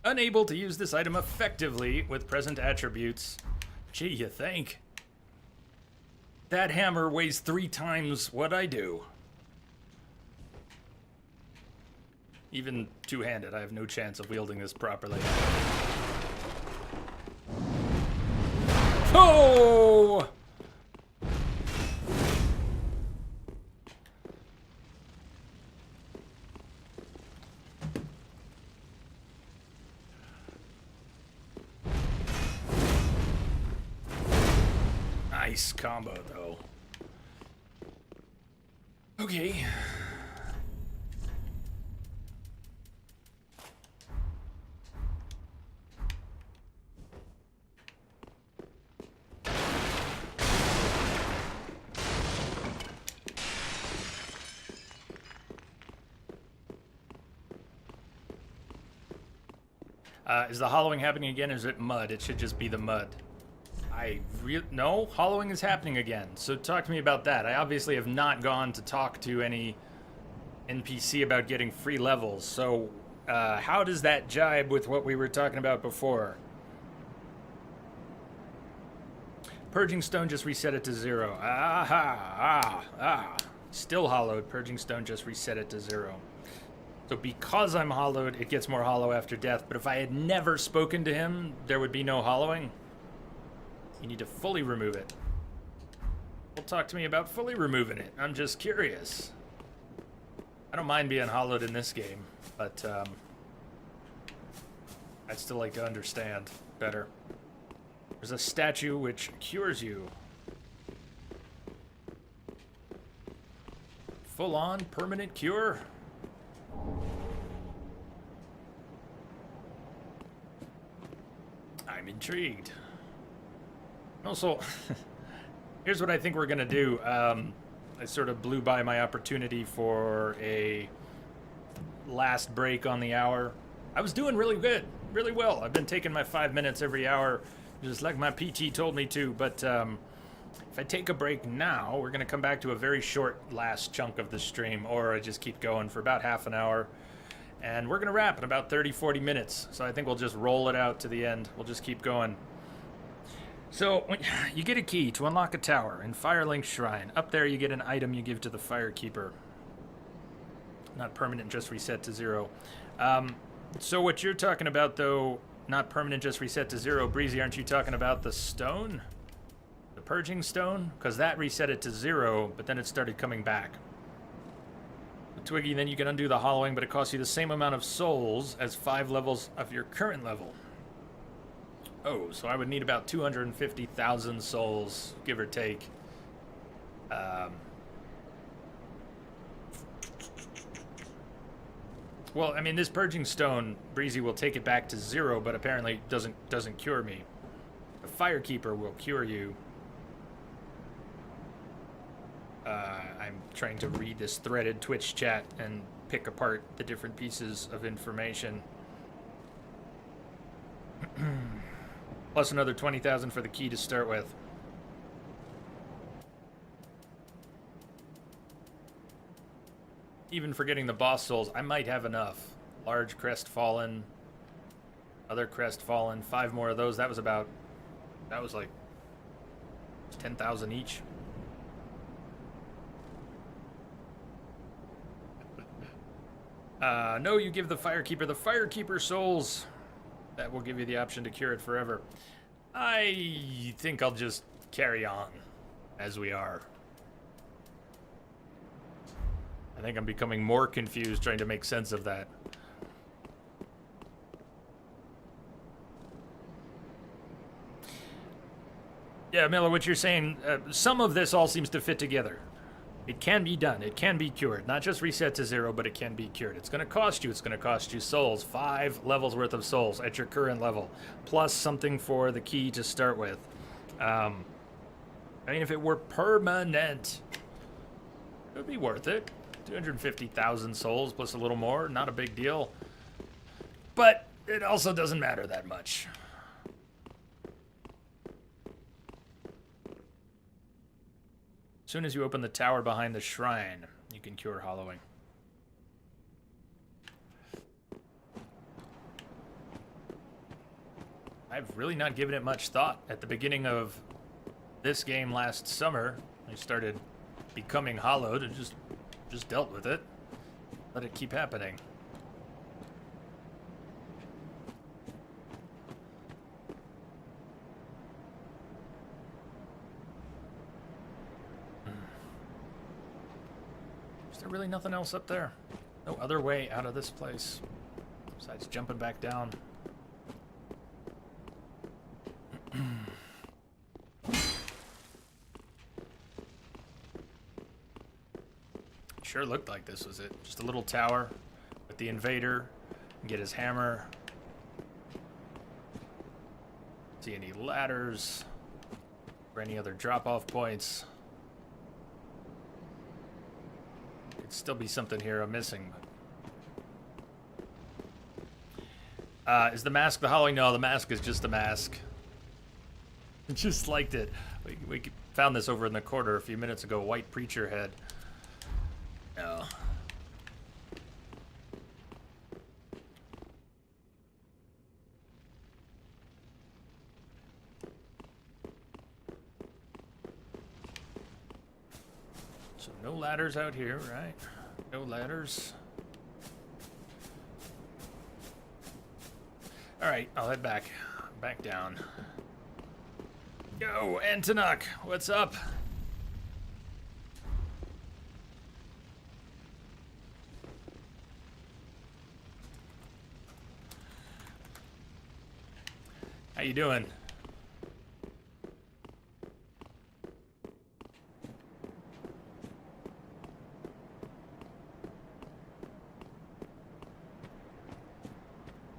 Unable to use this item effectively with present attributes. Gee, you think? That hammer weighs 3 times what I do. Even two-handed, I have no chance of wielding this properly. Oh! Nice combo, though. Okay. Is the hollowing happening again, or is it mud? It should just be the mud. No, hollowing is happening again. So talk to me about that. I obviously have not gone to talk to any NPC about getting free levels. So how does that jibe with what we were talking about before? Purging Stone just reset it to 0. Still hollowed. Purging Stone just reset it to 0. So because I'm hollowed, it gets more hollow after death. But if I had never spoken to him, there would be no hollowing. You need to fully remove it. Well, talk to me about fully removing it. I'm just curious. I don't mind being hollowed in this game, but I'd still like to understand better. There's a statue which cures you. Full-on permanent cure? I'm intrigued. Also, here's what I think we're gonna do. I sort of blew by my opportunity for a last break on the hour. I was doing really good, really well. I've been taking my 5 minutes every hour, just like my PT told me to, but if I take a break now, we're gonna come back to a very short last chunk of the stream, or I just keep going for about half an hour. And we're gonna wrap in about 30-40 minutes. So I think we'll just roll it out to the end. We'll just keep going. So you get a key to unlock a tower in Firelink Shrine. Up there you get an item you give to the Firekeeper. Not permanent, just reset to 0. So what you're talking about though, not permanent, just reset to 0, Breezy, aren't you talking about the stone? The Purging Stone? Because that reset it to 0, but then it started coming back. Twiggy, then you can undo the hollowing, but it costs you the same amount of souls as 5 levels of your current level. Oh, so I would need about 250,000 souls, give or take. Well, I mean, this Purging Stone, Breezy will take it back to 0, but apparently doesn't cure me. The Firekeeper will cure you. I'm trying to read this threaded Twitch chat and pick apart the different pieces of information. Plus another 20,000 for the key to start with. Even forgetting the boss souls, I might have enough. Large Crestfallen, other Crestfallen, 5 more of those. That was like 10,000 each. No, you give the Firekeeper souls. That will give you the option to cure it forever. I think I'll just carry on as we are. I think I'm becoming more confused trying to make sense of that. Yeah, Miller, what you're saying, some of this all seems to fit together. It can be done. It can be cured. Not just reset to 0, but it can be cured. It's going to cost you souls. 5 levels worth of souls at your current level. Plus something for the key to start with. I mean, if it were permanent, it would be worth it. 250,000 souls plus a little more. Not a big deal. But it also doesn't matter that much. As soon as you open the tower behind the shrine, you can cure hollowing. I've really not given it much thought. At the beginning of this game last summer, I started becoming hollowed and just dealt with it. Let it keep happening. Is there really nothing else up there? No other way out of this place besides jumping back down. Sure looked like this was it. Just a little tower with the invader. Get his hammer. See any ladders or any other drop-off points. Could still be something here I'm missing. Is the mask the hollowing? No, the mask is just a mask. Just liked it. We found this over in the corner a few minutes ago. White preacher head. No. So no ladders out here, right? No ladders. All right, I'll head back down. Yo, Antonok, what's up? How you doing?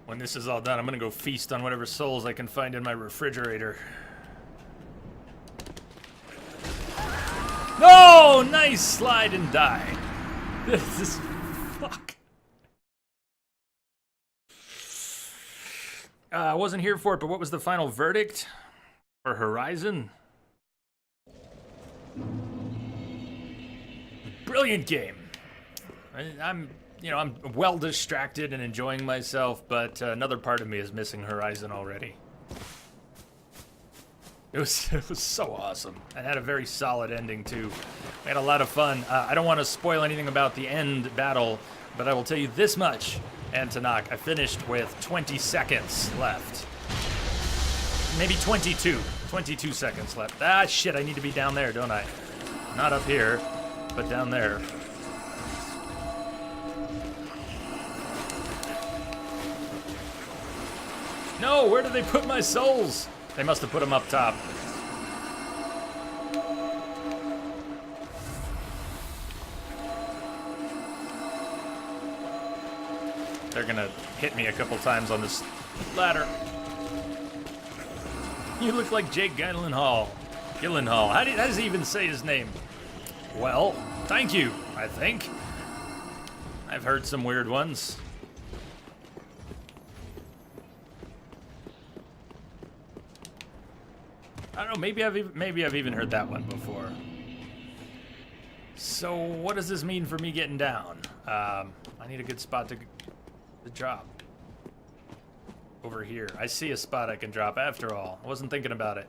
When this is all done, I'm gonna go feast on whatever souls I can find in my refrigerator. No! Nice slide and die. This is... fuck. I wasn't here for it, but what was the final verdict for Horizon? Brilliant game. I'm well distracted and enjoying myself, but another part of me is missing Horizon already. It was so awesome. It had a very solid ending too. We had a lot of fun. I don't want to spoil anything about the end battle, but I will tell you this much, Antonok. I finished with 20 seconds left. Maybe 22. 22 seconds left. Ah, shit, I need to be down there, don't I? Not up here, but down there. No, where did they put my souls? They must have put them up top. They're gonna hit me a couple times on this ladder. You look like Jake Gyllenhaal. Gyllenhaal. How does he even say his name? Well, thank you, I think. I've heard some weird ones. I don't know, maybe I've even heard that one before. So what does this mean for me getting down? I need a good spot to drop. Over here. I see a spot I can drop after all. I wasn't thinking about it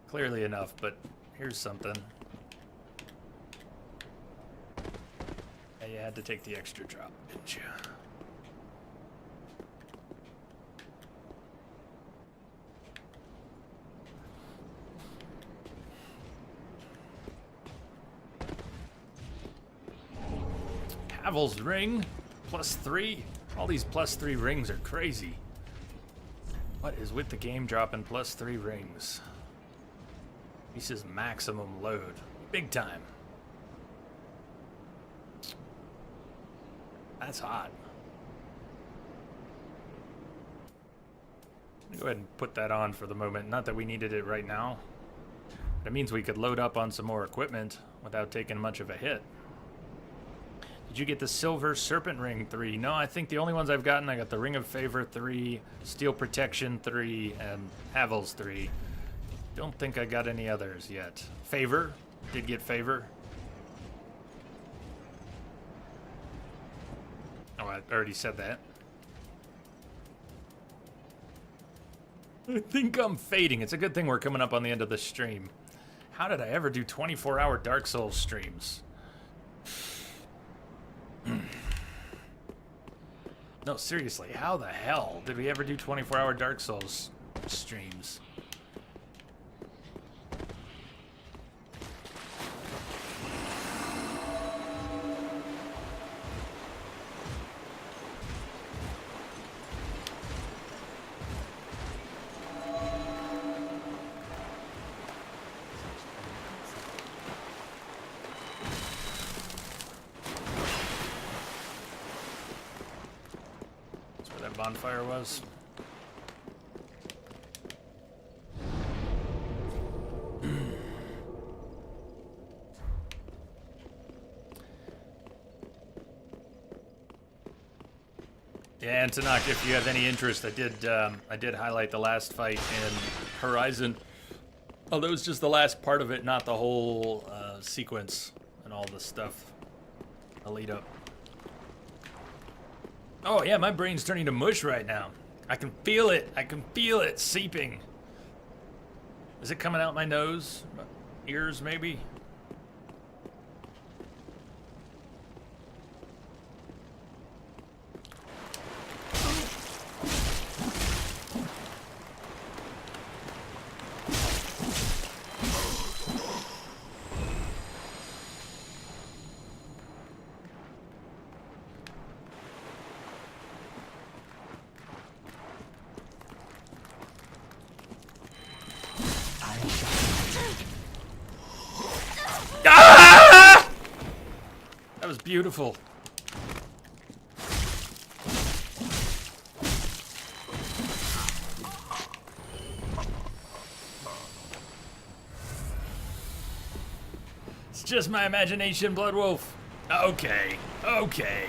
clearly enough, but here's something. Yeah, you had to take the extra drop, didn't you? Havel's ring, +3. All these +3 rings are crazy. What is with the game dropping +3 rings? This is maximum load. Big time. That's hot. Go ahead and put that on for the moment. Not that we needed it right now. That means we could load up on some more equipment without taking much of a hit. Did you get the Silver Serpent Ring 3? No, I think the only ones I've gotten, I got the Ring of Favor 3, Steel Protection 3, and Havel's 3. Don't think I got any others yet. Favor? Did get Favor. Oh, I already said that. I think I'm fading. It's a good thing we're coming up on the end of the stream. How did I ever do 24-hour Dark Souls streams? No, seriously, how the hell did we ever do 24-hour Dark Souls streams? Bonfire was. Yeah, Antonok, if you have any interest, I did highlight the last fight in Horizon. Although it's just the last part of it, not the whole sequence and all the stuff. The lead up. Oh yeah, my brain's turning to mush right now. I can feel it. I can feel it seeping. Is it coming out my nose? My ears, maybe? Beautiful. It's just my imagination, Bloodwolf. Okay, okay.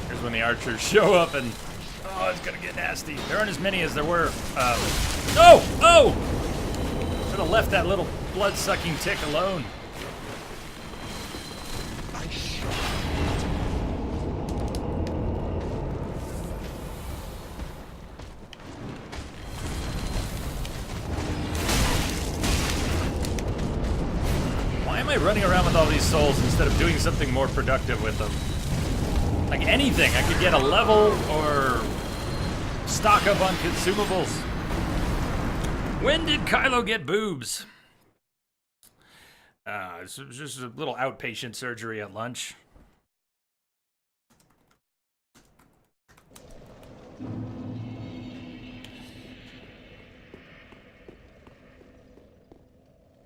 Here's when the archers show up and oh, it's gonna get nasty. There aren't as many as there were. Oh! Should have left that little blood-sucking tick alone. Why am I running around with all these souls instead of doing something more productive with them? Like anything, I could get a level or stock up on consumables. When did Kylo get boobs? It's just a little outpatient surgery at lunch.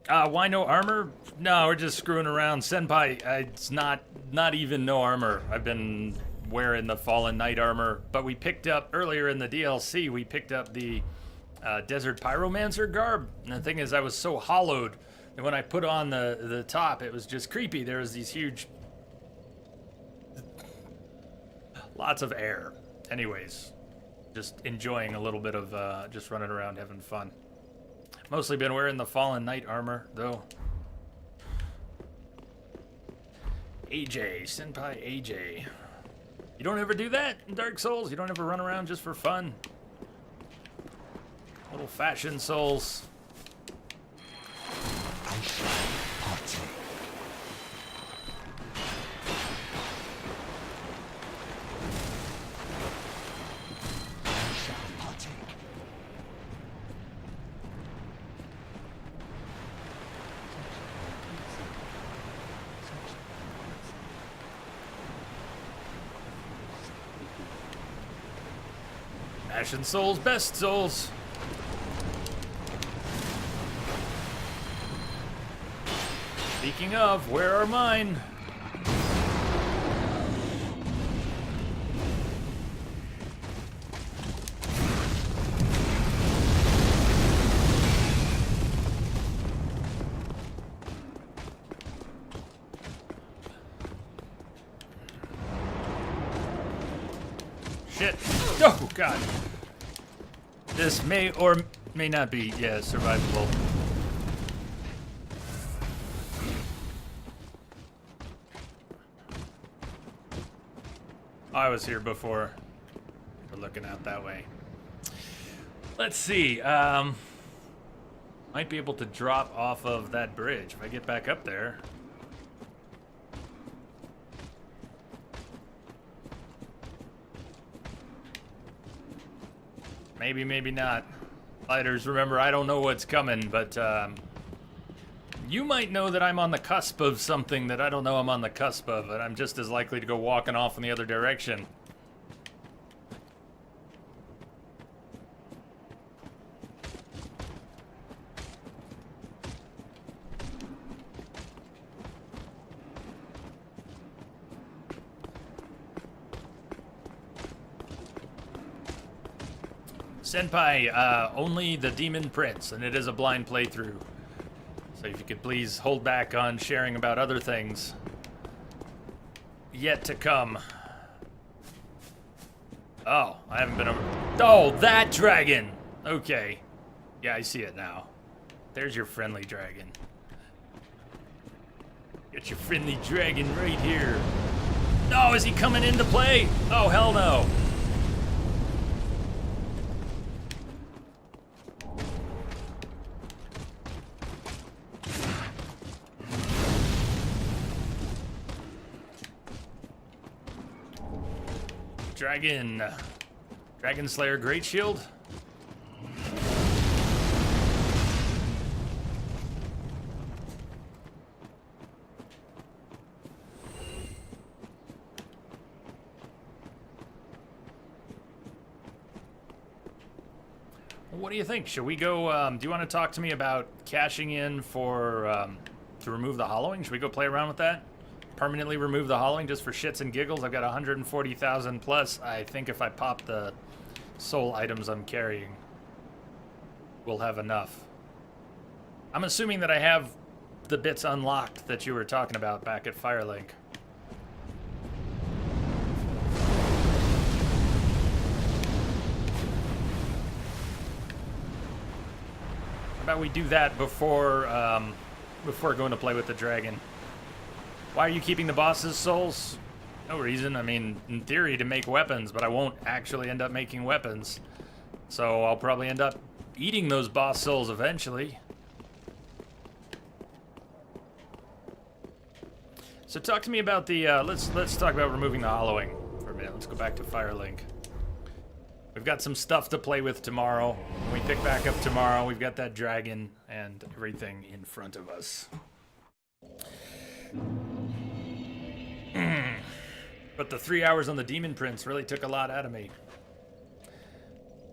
Why no armor? No, we're just screwing around. Senpai, it's not even no armor. I've been wearing the Fallen Knight armor, but we picked up, earlier in the DLC, we picked up the Desert Pyromancer garb. And the thing is, I was so hollowed that when I put on the top, it was just creepy. There was these huge... lots of air. Anyways, just enjoying a little bit of just running around having fun. Mostly been wearing the Fallen Knight armor, though. AJ, Senpai AJ. You don't ever do that in Dark Souls? You don't ever run around just for fun? Little fashion souls. I shall partake. I shall partake. Fashion souls, best souls. Speaking of, where are mine? Shit. Oh, God. This may or may not be, yeah, survivable. I was here before. We're looking out that way. Let's see. Might be able to drop off of that bridge if I get back up there. Maybe, maybe not. Fighters, remember, I don't know what's coming, but you might know that I'm on the cusp of something that I don't know I'm on the cusp of, and I'm just as likely to go walking off in the other direction. Senpai, only the Demon Prince, and it is a blind playthrough. So if you could please hold back on sharing about other things yet to come. Oh, I haven't been over... Oh, that dragon! Okay. Yeah, I see it now. There's your friendly dragon. Got your friendly dragon right here. Oh, is he coming into play? Oh, hell no. Dragon Slayer Great Shield. What do you think? Should we go, do you want to talk to me about cashing in for, to remove the hollowing? Should we go play around with that? Permanently remove the hollowing just for shits and giggles? I've got 140,000 plus. I think if I pop the soul items I'm carrying, we'll have enough. I'm assuming that I have the bits unlocked that you were talking about back at Firelink. How about we do that before going to play with the dragon? Why are you keeping the boss's souls? No reason. I mean, in theory, to make weapons, but I won't actually end up making weapons. So I'll probably end up eating those boss souls eventually. So talk to me about the, let's talk about removing the hollowing for a minute. Let's go back to Firelink. We've got some stuff to play with tomorrow. When we pick back up tomorrow, we've got that dragon and everything in front of us. But the 3 hours on the Demon Prince really took a lot out of me.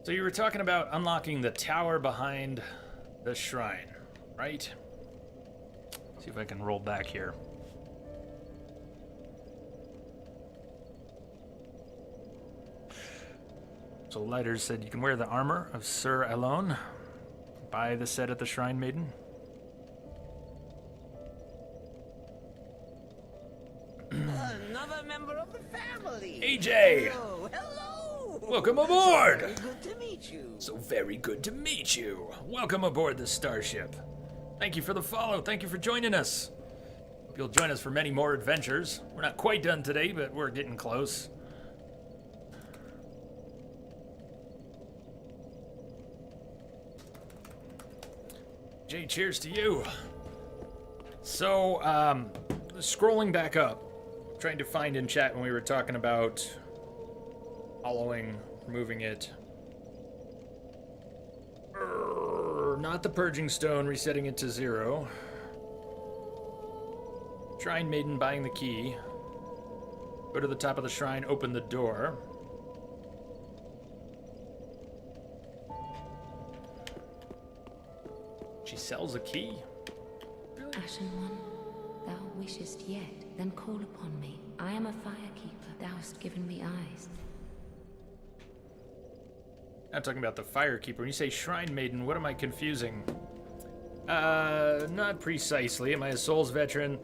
So you were talking about unlocking the tower behind the shrine, right? See if I can roll back here. So Lighters said you can wear the armor of Sir Alone. Buy the set at the Shrine Maiden. Another member of the family. AJ! Hello, hello. Welcome aboard! So very good to meet you. So very good to meet you. Welcome aboard the Starship. Thank you for the follow. Thank you for joining us. Hope you'll join us for many more adventures. We're not quite done today, but we're getting close. Jay, cheers to you. So, scrolling back up, trying to find in chat when we were talking about hollowing, removing it. Not the Purging Stone, resetting it to 0. Shrine Maiden buying the key. Go to the top of the shrine, open the door. She sells a key? Ashen One, thou wishest yet, then call upon me. I am a firekeeper, thou hast given me eyes. I'm talking about the Firekeeper. When you say Shrine Maiden, what am I confusing? Not precisely. Am I a Souls veteran?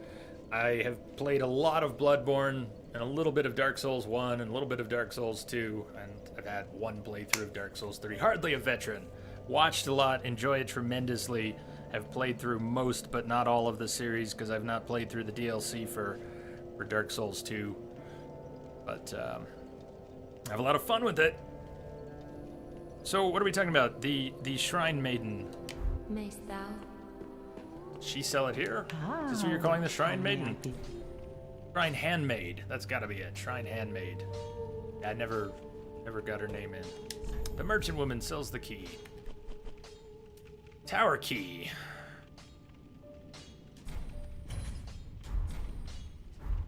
I have played a lot of Bloodborne, and a little bit of Dark Souls 1, and a little bit of Dark Souls 2, and I've had one playthrough of Dark Souls 3. Hardly a veteran. Watched a lot, enjoy it tremendously. Have played through most, but not all of the series, because I've not played through the DLC for Dark Souls 2. But, I have a lot of fun with it. So, what are we talking about? The Shrine Maiden. Mayst thou? She sell it here? Is this what you're calling the Shrine Maiden? Shrine Handmaid. That's gotta be it. Shrine Handmaid. I never got her name in. The merchant woman sells the key. Tower key.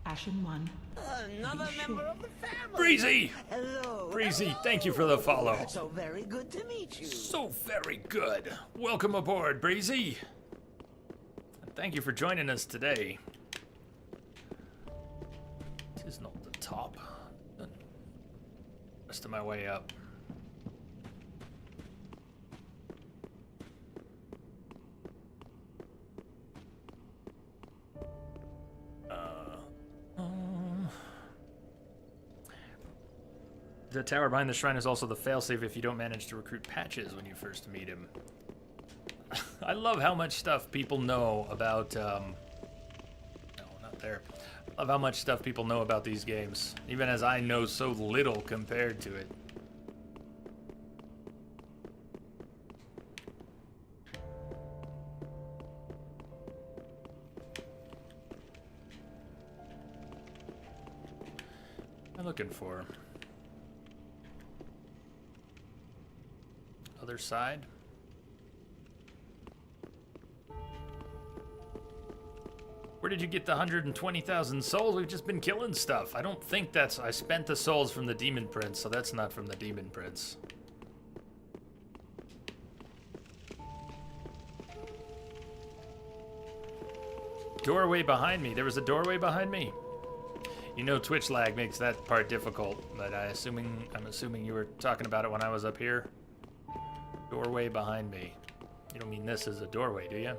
Ashen One. Another member of the family. Breezy! Hello. Breezy, thank you for the follow. So very good to meet you. So very good. Welcome aboard, Breezy. And thank you for joining us today. It is not the top. Rest of my way up. The tower behind the shrine is also the failsafe if you don't manage to recruit Patches when you first meet him. I love how much stuff people know about, no, not there. I love how much stuff people know about these games, even as I know so little compared to it. What am I looking for? Other side. Where did you get the 120,000 souls? We've just been killing stuff. I don't think that's... I spent the souls from the Demon Prince, so that's not from the Demon Prince. doorway behind me. There was a doorway behind me. You know, Twitch lag makes that part difficult, but I'm assuming you were talking about it when I was up here. Doorway behind me. You don't mean this is a doorway, do you?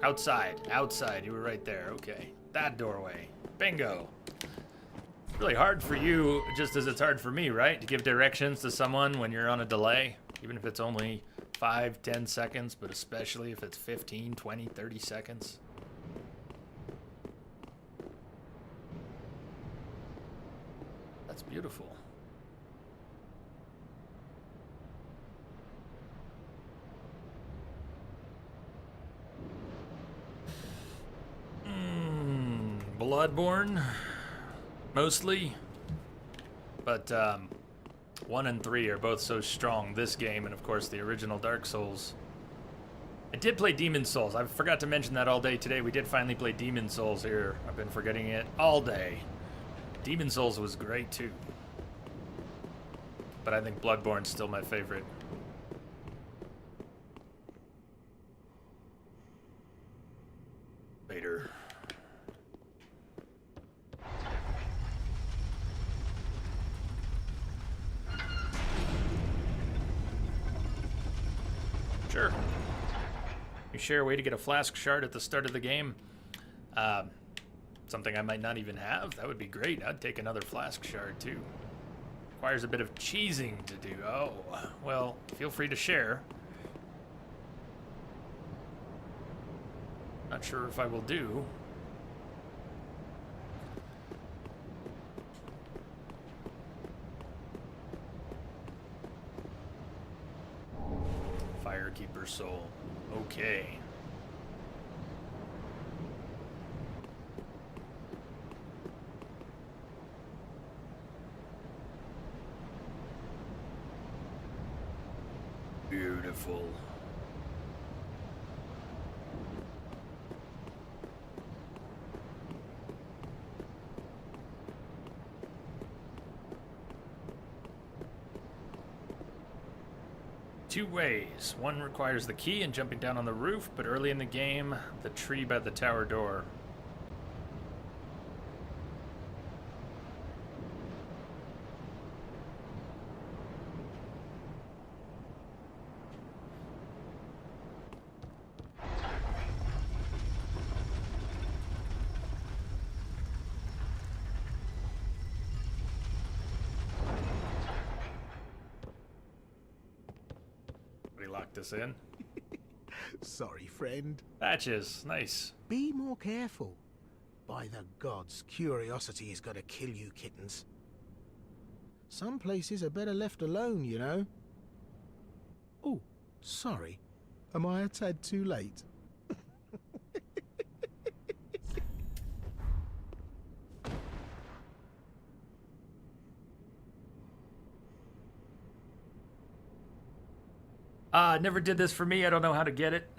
Outside, outside. You were right there. Okay, that doorway. Bingo. It's really hard for you, just as it's hard for me, right? To give directions to someone when you're on a delay, even if it's only 5, 10 seconds, but especially if it's 15, 20, 30 seconds. That's beautiful. Bloodborne, mostly, but 1 and 3 are both so strong. This game, and of course the original Dark Souls. I did play Demon Souls. I forgot to mention that all day today. We did finally play Demon Souls here. I've been forgetting it all day. Demon Souls was great too, but I think Bloodborne's still my favorite. Later. Sure. You share a way to get a flask shard at the start of the game. Something I might not even have. That would be great. I'd take another flask shard too. Requires a bit of cheesing to do. Oh, well, feel free to share. Not sure if I will do. Firekeeper soul. Okay. Beautiful. Two ways. One requires the key and jumping down on the roof, but early in the game, the tree by the tower door. Locked us in. Sorry, friend. Patches, nice. Be more careful. By the gods, curiosity is gonna kill you, kittens. Some places are better left alone, you know. Oh, sorry. Am I a tad too late? Never did this for me. I don't know how to get it.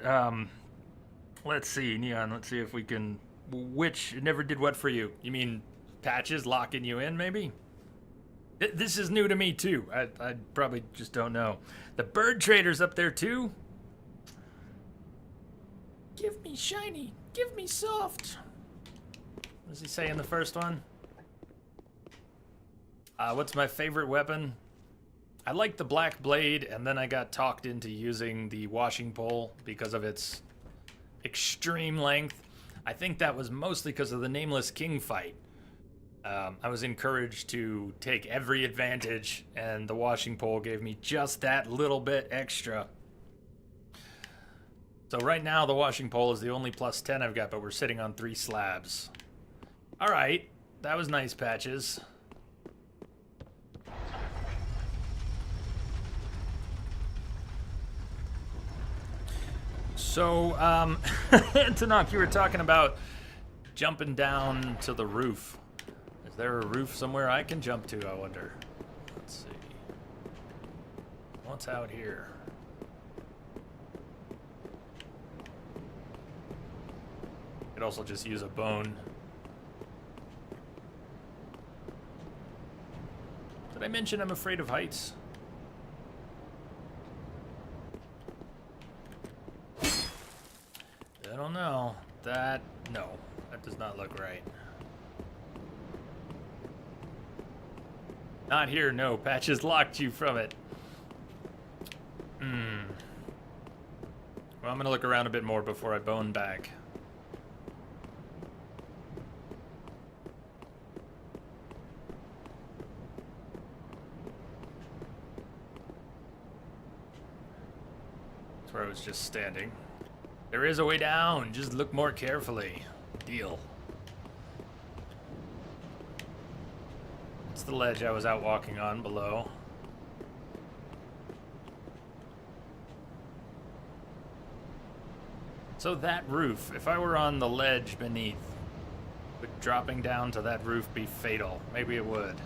Let's see, Neon. Let's see if we can... Which never did what for you? You mean Patches locking you in, maybe? This is new to me, too. I probably just don't know. The bird trader's up there, too. Give me shiny. Give me soft. What does he say in the first one? What's my favorite weapon? I like the black blade, and then I got talked into using the washing pole because of its extreme length. I think that was mostly because of the Nameless King fight. I was encouraged to take every advantage, and the washing pole gave me just that little bit extra. So right now, the washing pole is the only +10 I've got, but we're sitting on 3 slabs. All right, that was nice, Patches. So, Tanakh, you were talking about jumping down to the roof. Is there a roof somewhere I can jump to, I wonder? Let's see. What's out here? Could also just use a bone. Did I mention I'm afraid of heights? I don't know. that? No, that does not look right. Not here, no. Patches locked you from it. Well, I'm gonna look around a bit more before I bone back. That's where I was just standing. There is a way down. Just look more carefully. Deal. It's the ledge I was out walking on below. So that roof, if I were on the ledge beneath, would dropping down to that roof be fatal? Maybe it would.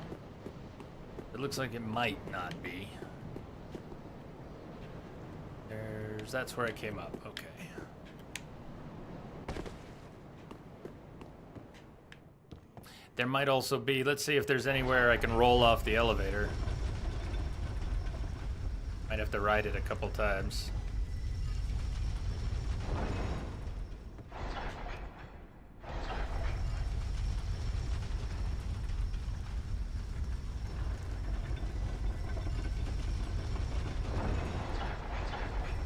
It looks like it might not be. That's where I came up. Okay. There might also be, let's see if there's anywhere I can roll off the elevator. Might have to ride it a couple times.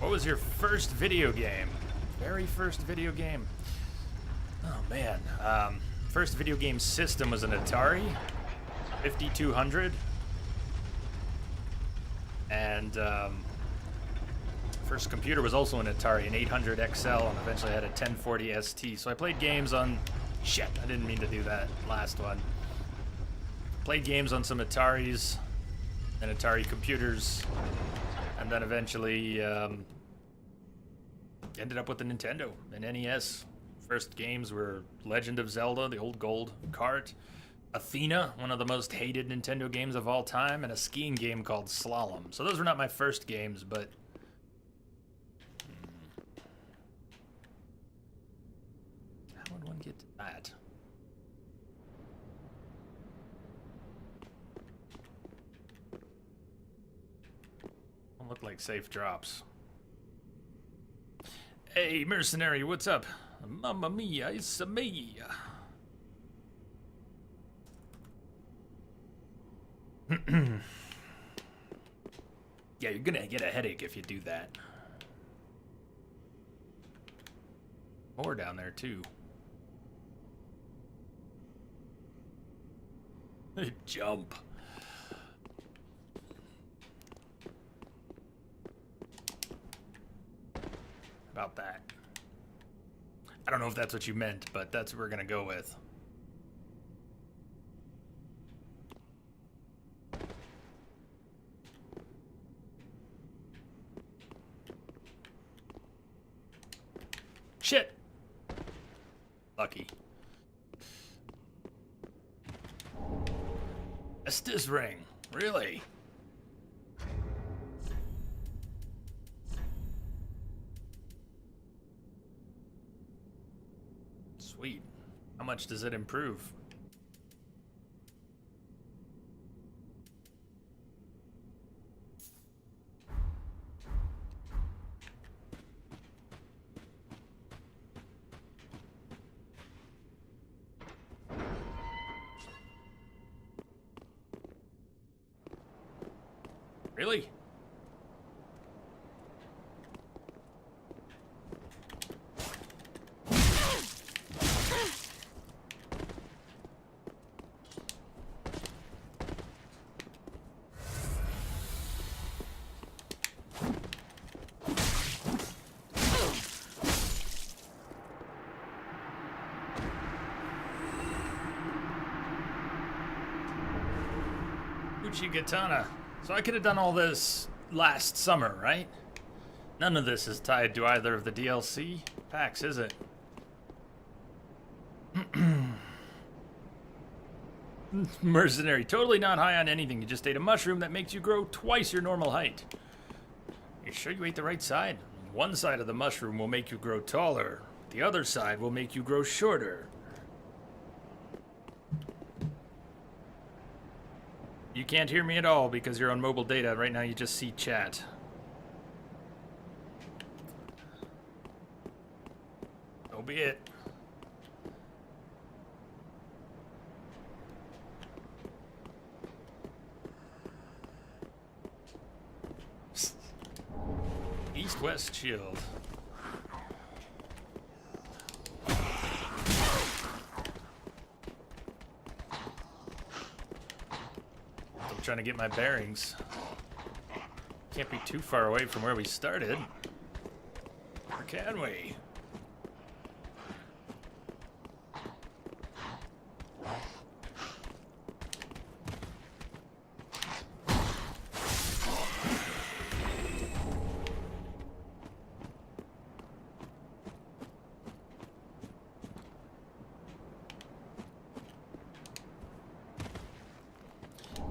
What was your first video game? Very first video game? Oh man. First video game system was an Atari 5200. And first computer was also an Atari, an 800 XL, and eventually I had a 1040 ST. So I played games on... Shit, I didn't mean to do that last one. Played games on some Ataris and Atari computers. And then eventually ended up with the Nintendo, an NES. First games were Legend of Zelda, the old gold cart, Athena, one of the most hated Nintendo games of all time, and a skiing game called Slalom. So those were not my first games, but... How would one get to that? Don't look like safe drops. Hey, mercenary, what's up? Mamma mia, it's me. Yeah, you're gonna get a headache if you do that. More down there, too. Jump. About that. I don't know if that's what you meant, but that's what we're gonna go with. Shit! Lucky. Estus ring. Really? Sweet. How much does it improve? Really? Uchigatana. So I could have done all this last summer, right? None of this is tied to either of the DLC packs, is it? Mercenary, totally not high on anything. You just ate a mushroom that makes you grow twice your normal height. You sure you ate the right side? One side of the mushroom will make you grow taller. The other side will make you grow shorter. You can't hear me at all because you're on mobile data. Right now you just see chat. So be it. quest shield. I'm trying to get my bearings. Can't be too far away from where we started. Or can we?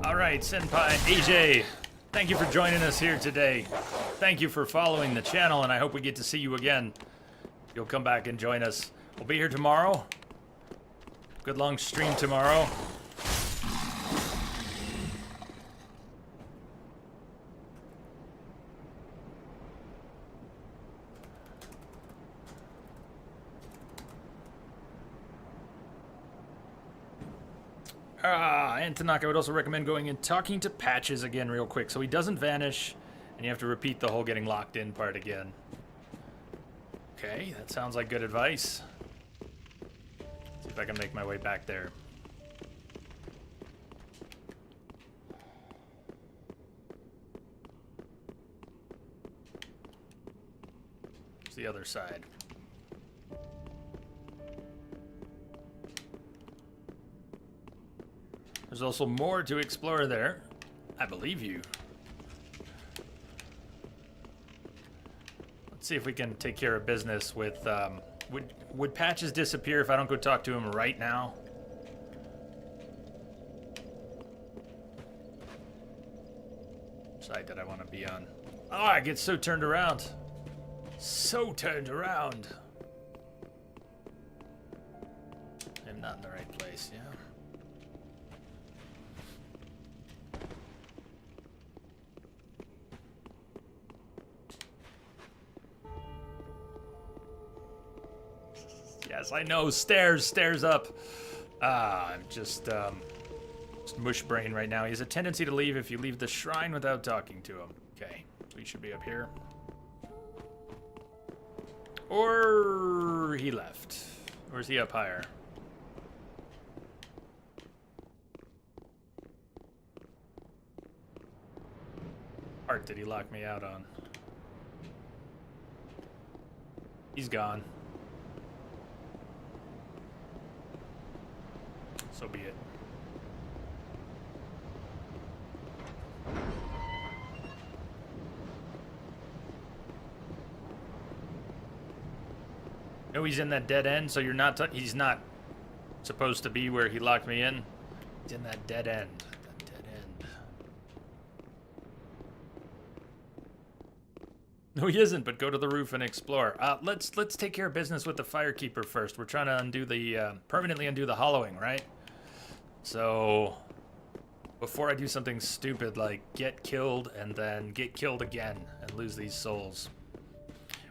Alright, Senpai AJ, thank you for joining us here today. Thank you for following the channel, and I hope we get to see you again. You'll come back and join us. We'll be here tomorrow. Good long stream tomorrow. And Tanaka would also recommend going and talking to Patches again real quick so he doesn't vanish and you have to repeat the whole getting locked in part again. Okay, that sounds like good advice. See if I can make my way back there. It's the other side. There's also more to explore there. I believe you. Let's see if we can take care of business with, would Patches disappear if I don't go talk to him right now? Side that I want to be on. Oh, I get so turned around. So turned around. I'm not in the right place, yeah. Yes, I know. Stairs up. I'm just mush brain right now. He has a tendency to leave if you leave the shrine without talking to him. Okay, we should be up here. Or he left. Or is he up higher? Art did he lock me out on? He's gone. So be it. No, he's in that dead end, so you're not. He's not supposed to be where he locked me in. He's in that dead end. That dead end. No, he isn't. But go to the roof and explore. Let's take care of business with the Firekeeper first. We're trying to undo the permanently undo the hollowing, right? So, before I do something stupid like get killed and then get killed again and lose these souls,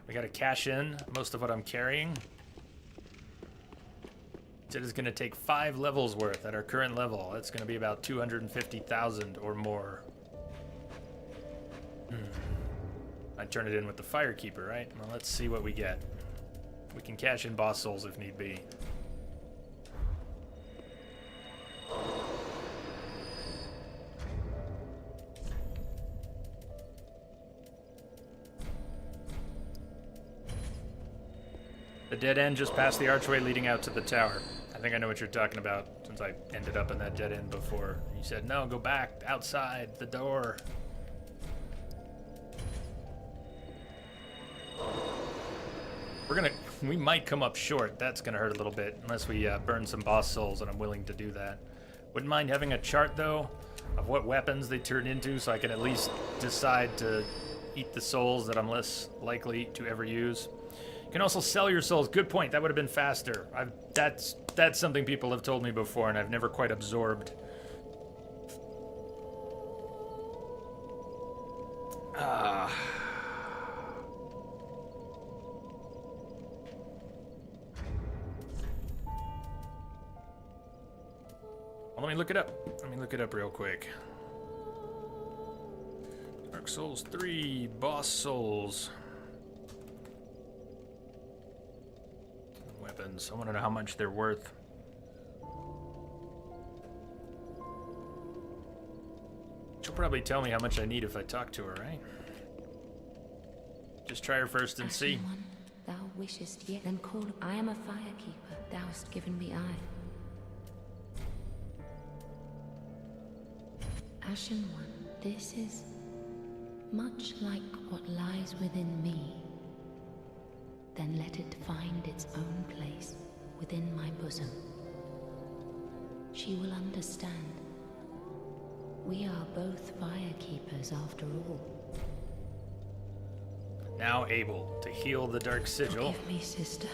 we gotta cash in most of what I'm carrying. It is gonna take 5 levels worth at our current level. That's gonna be about 250,000 or more. I turn it in with the Firekeeper, right? Well, let's see what we get. We can cash in boss souls if need be. The dead end just past the archway leading out to the tower. I think I know what you're talking about, since I ended up in that dead end before. You said, no, go back, outside, the door. We might come up short. That's gonna hurt a little bit, unless we burn some boss souls, and I'm willing to do that. Wouldn't mind having a chart, though, of what weapons they turn into, so I can at least decide to eat the souls that I'm less likely to ever use. You can also sell your souls. Good point. That would have been faster. That's something people have told me before, and I've never quite absorbed. Well, let me look it up. Let me look it up real quick. Dark Souls 3, Boss Souls. runes. I want to know how much they're worth. She'll probably tell me how much I need if I talk to her, right? Just try her first and see. Ashen One, thou wishest yet, then call. I am a firekeeper. Thou hast given me eye. Ashen One, this is much like what lies within me. Then let it find its own place within my bosom. She will understand. We are both firekeepers after all. Now able to heal the Dark Sigil. Forgive me, sister.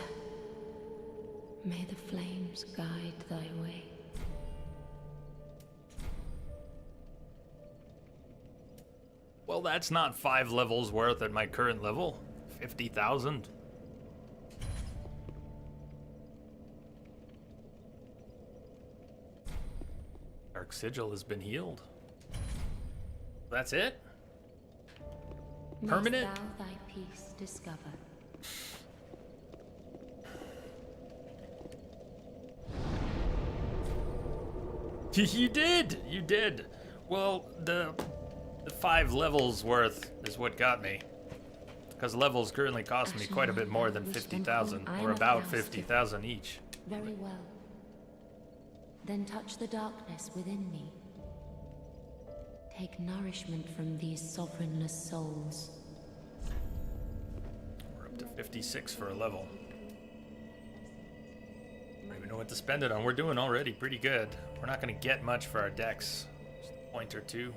May the flames guide thy way. Well, that's not 5 levels worth at my current level. 50,000. Dark Sigil has been healed. That's it? Permanent? Mayst thou thy peace discover. You did! You did! Well, the 5 levels worth is what got me. Because levels currently cost me quite a bit more than 50,000, or about 50,000 each. Very well. Then touch the darkness within me. Take nourishment from these sovereignless souls. We're up to 56 for a level. I don't even know what to spend it on. We're doing already pretty good. We're not going to get much for our decks. Just a point or two.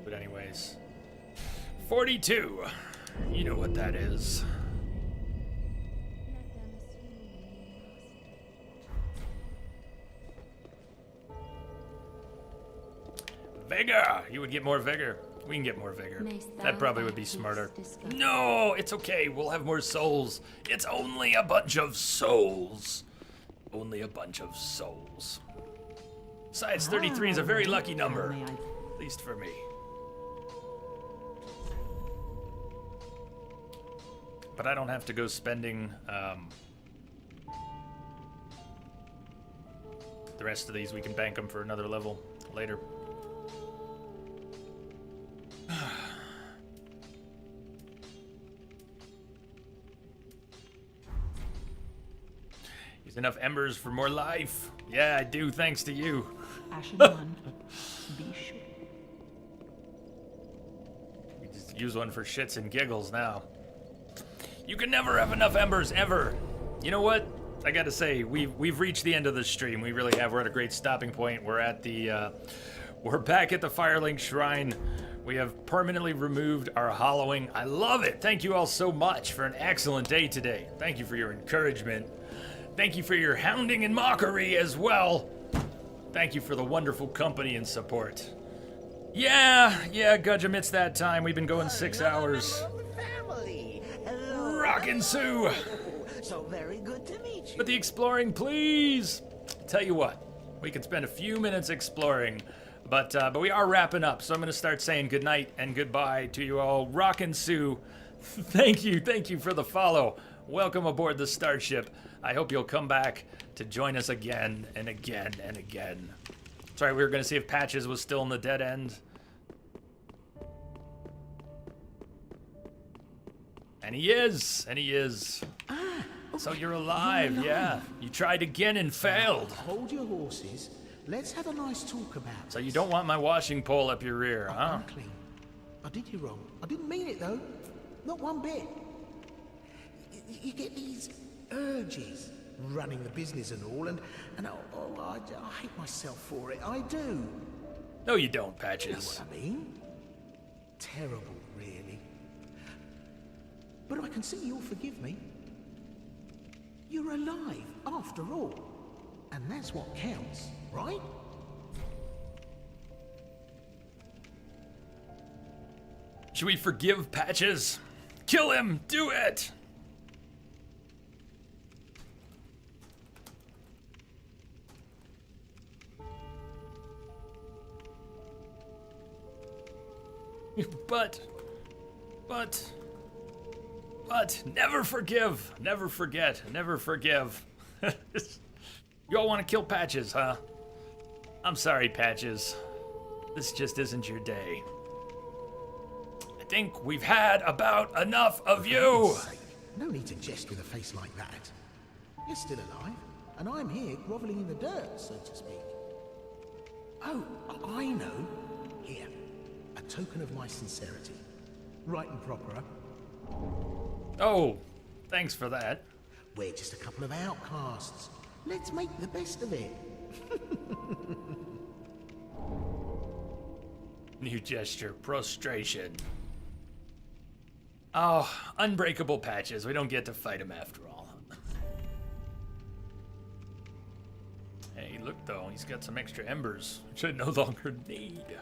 But anyways. 42. You know what that is. Vigor! You would get more vigor. We can get more vigor. That probably would be smarter. No, it's okay. We'll have more souls. It's only a bunch of souls. Only a bunch of souls. Besides, 33 is a very lucky number. At least for me. But I don't have to go spending the rest of these. We can bank them for another level later. Use enough embers for more life. Yeah, I do, thanks to you. Ashen One, be sure. We just use one for shits and giggles now. You can never have enough embers, ever. You know what? I gotta say, we've reached the end of the stream. We really have. We're at a great stopping point. We're at the, we're back at the Firelink Shrine. We have permanently removed our hollowing. I love it. Thank you all so much for an excellent day today. Thank you for your encouragement. Thank you for your hounding and mockery as well. Thank you for the wonderful company and support. Yeah, Gudgeum, it's that time. We've been going 6 hours. Rockin' Sue. So very good to meet you. But the exploring, please. Tell you what, we can spend a few minutes exploring, but we are wrapping up, so I'm gonna start saying goodnight and goodbye to you all. Rockin' Sue, thank you for the follow. Welcome aboard the Starship. I hope you'll come back to join us again and again and again. Sorry, we were gonna see if Patches was still in the dead end. And he is. So you're alive, yeah. You tried again and failed. Hold your horses. Let's have a nice talk about So you don't want my washing pole up your rear, huh? I'm clean. I did you wrong. I didn't mean it though. Not one bit. You get these urges, running the business and all, and I hate myself for it. I do. No, you don't, You know Patches. what I mean? Terrible, really. But I can see you'll forgive me. You're alive, after all. And that's what counts, right? Should we forgive Patches? Kill him! Do it! But But never forgive, never forget, never forgive. You all want to kill Patches, huh? I'm sorry, Patches. This just isn't your day. I think we've had about enough of you. For God's sake, no need to jest with a face like that. You're still alive, and I'm here groveling in the dirt, so to speak. Oh, I know. Here, a token of my sincerity. Right and proper, huh? Oh, thanks for that. We're just a couple of outcasts. Let's make the best of it. New gesture, prostration. Oh, unbreakable Patches. We don't get to fight him after all. Hey, look though, he's got some extra embers, which I no longer need.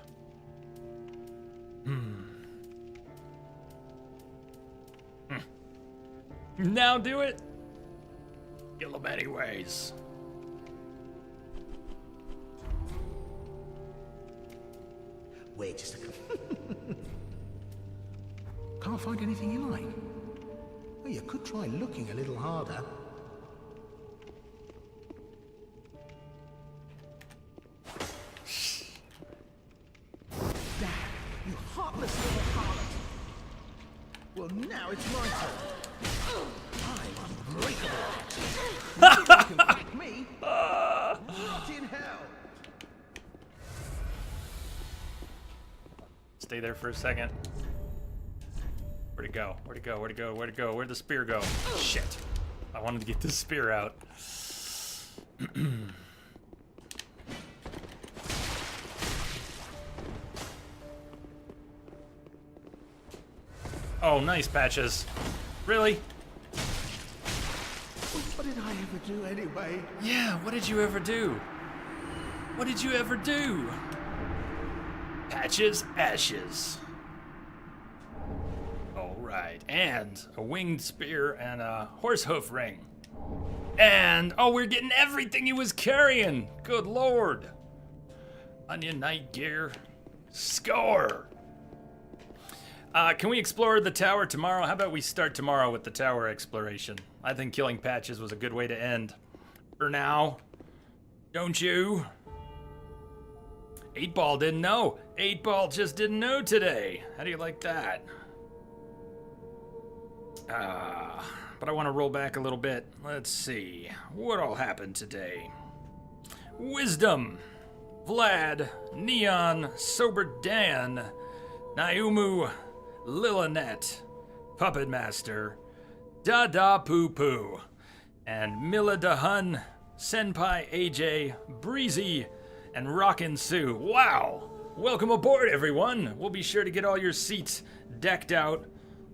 Now do it. Kill him anyways. We're just a Can't find anything you like? Well, you could try looking a little harder. Damn, you heartless little harlot! Well, now it's my turn. I'm unbreakable. You think you can crack me? Rot in hell! Stay there for a second. Where'd it go? Where'd it go? Where'd it go? Where'd it go? Where'd the spear go? Shit. I wanted to get this spear out. Oh, nice, Patches. Really? What did I ever do anyway? Yeah, what did you ever do? What did you ever do? Patches, ashes. All right, and a winged spear and a horse hoof ring. And, oh, we're getting everything he was carrying. Good lord. Onion night gear. Score. Can we explore the tower tomorrow? How about we start tomorrow with the tower exploration? I think killing Patches was a good way to end. For now. Don't you? 8-Ball didn't know. 8-Ball just didn't know today. How do you like that? But I want to roll back a little bit. Let's see. What all happened today? Wisdom. Vlad. Neon. Sober Dan. Nayumu. Lilanet. Puppet Master. Dada Poo Poo. And Mila Dahun. Senpai AJ. Breezy. And Rockin' Sue. Wow! Welcome aboard, everyone! We'll be sure to get all your seats decked out.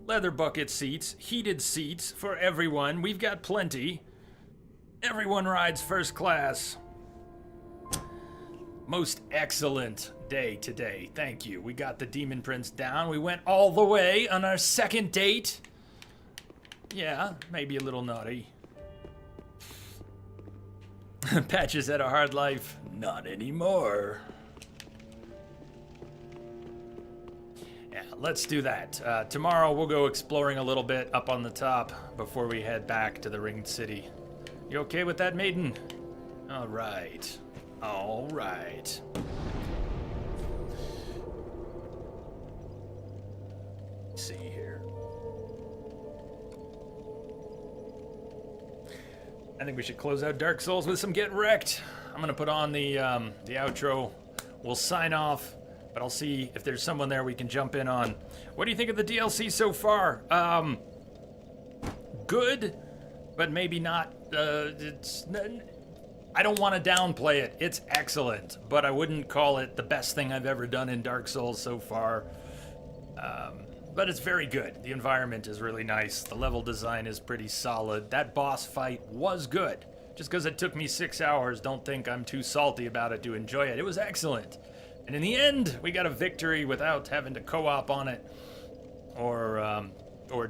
Leather bucket seats, heated seats for everyone. We've got plenty. Everyone rides first class. Most excellent day today. Thank you. We got the Demon Prince down. We went all the way on our second date. Yeah, maybe a little naughty. Patches had a hard life. Not anymore. Yeah, let's do that. Tomorrow we'll go exploring a little bit up on the top before we head back to the Ringed City. You okay with that, maiden? All right. All right. Let's see here. I think we should close out Dark Souls with some Get Wrecked. I'm gonna put on the outro. We'll sign off, but I'll see if there's someone there we can jump in on. What do you think of the DLC so far? Good, but maybe not. I don't want to downplay it. It's excellent, but I wouldn't call it the best thing I've ever done in Dark Souls so far. But it's very good. The environment is really nice. The level design is pretty solid. That boss fight was good. Just because it took me 6 hours, don't think I'm too salty about it to enjoy it. It was excellent. And in the end, we got a victory without having to co-op on it or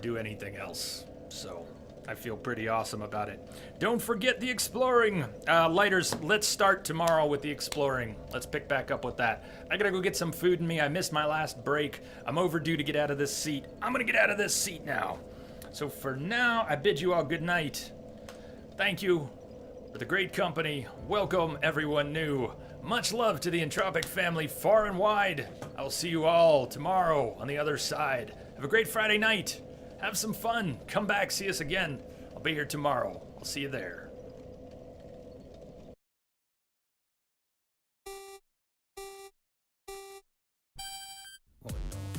do anything else. So I feel pretty awesome about it. Don't forget the exploring. Lighters, let's start tomorrow with the exploring. Let's pick back up with that. I gotta go get some food in me. I missed my last break. I'm overdue to get out of this seat. I'm gonna get out of this seat now. So for now, I bid you all good night. Thank you for the great company. Welcome everyone new. Much love to the Entropic family far and wide. I'll see you all tomorrow on the other side. Have a great Friday night. Have some fun. Come back, see us again. I'll be here tomorrow. I'll see you there.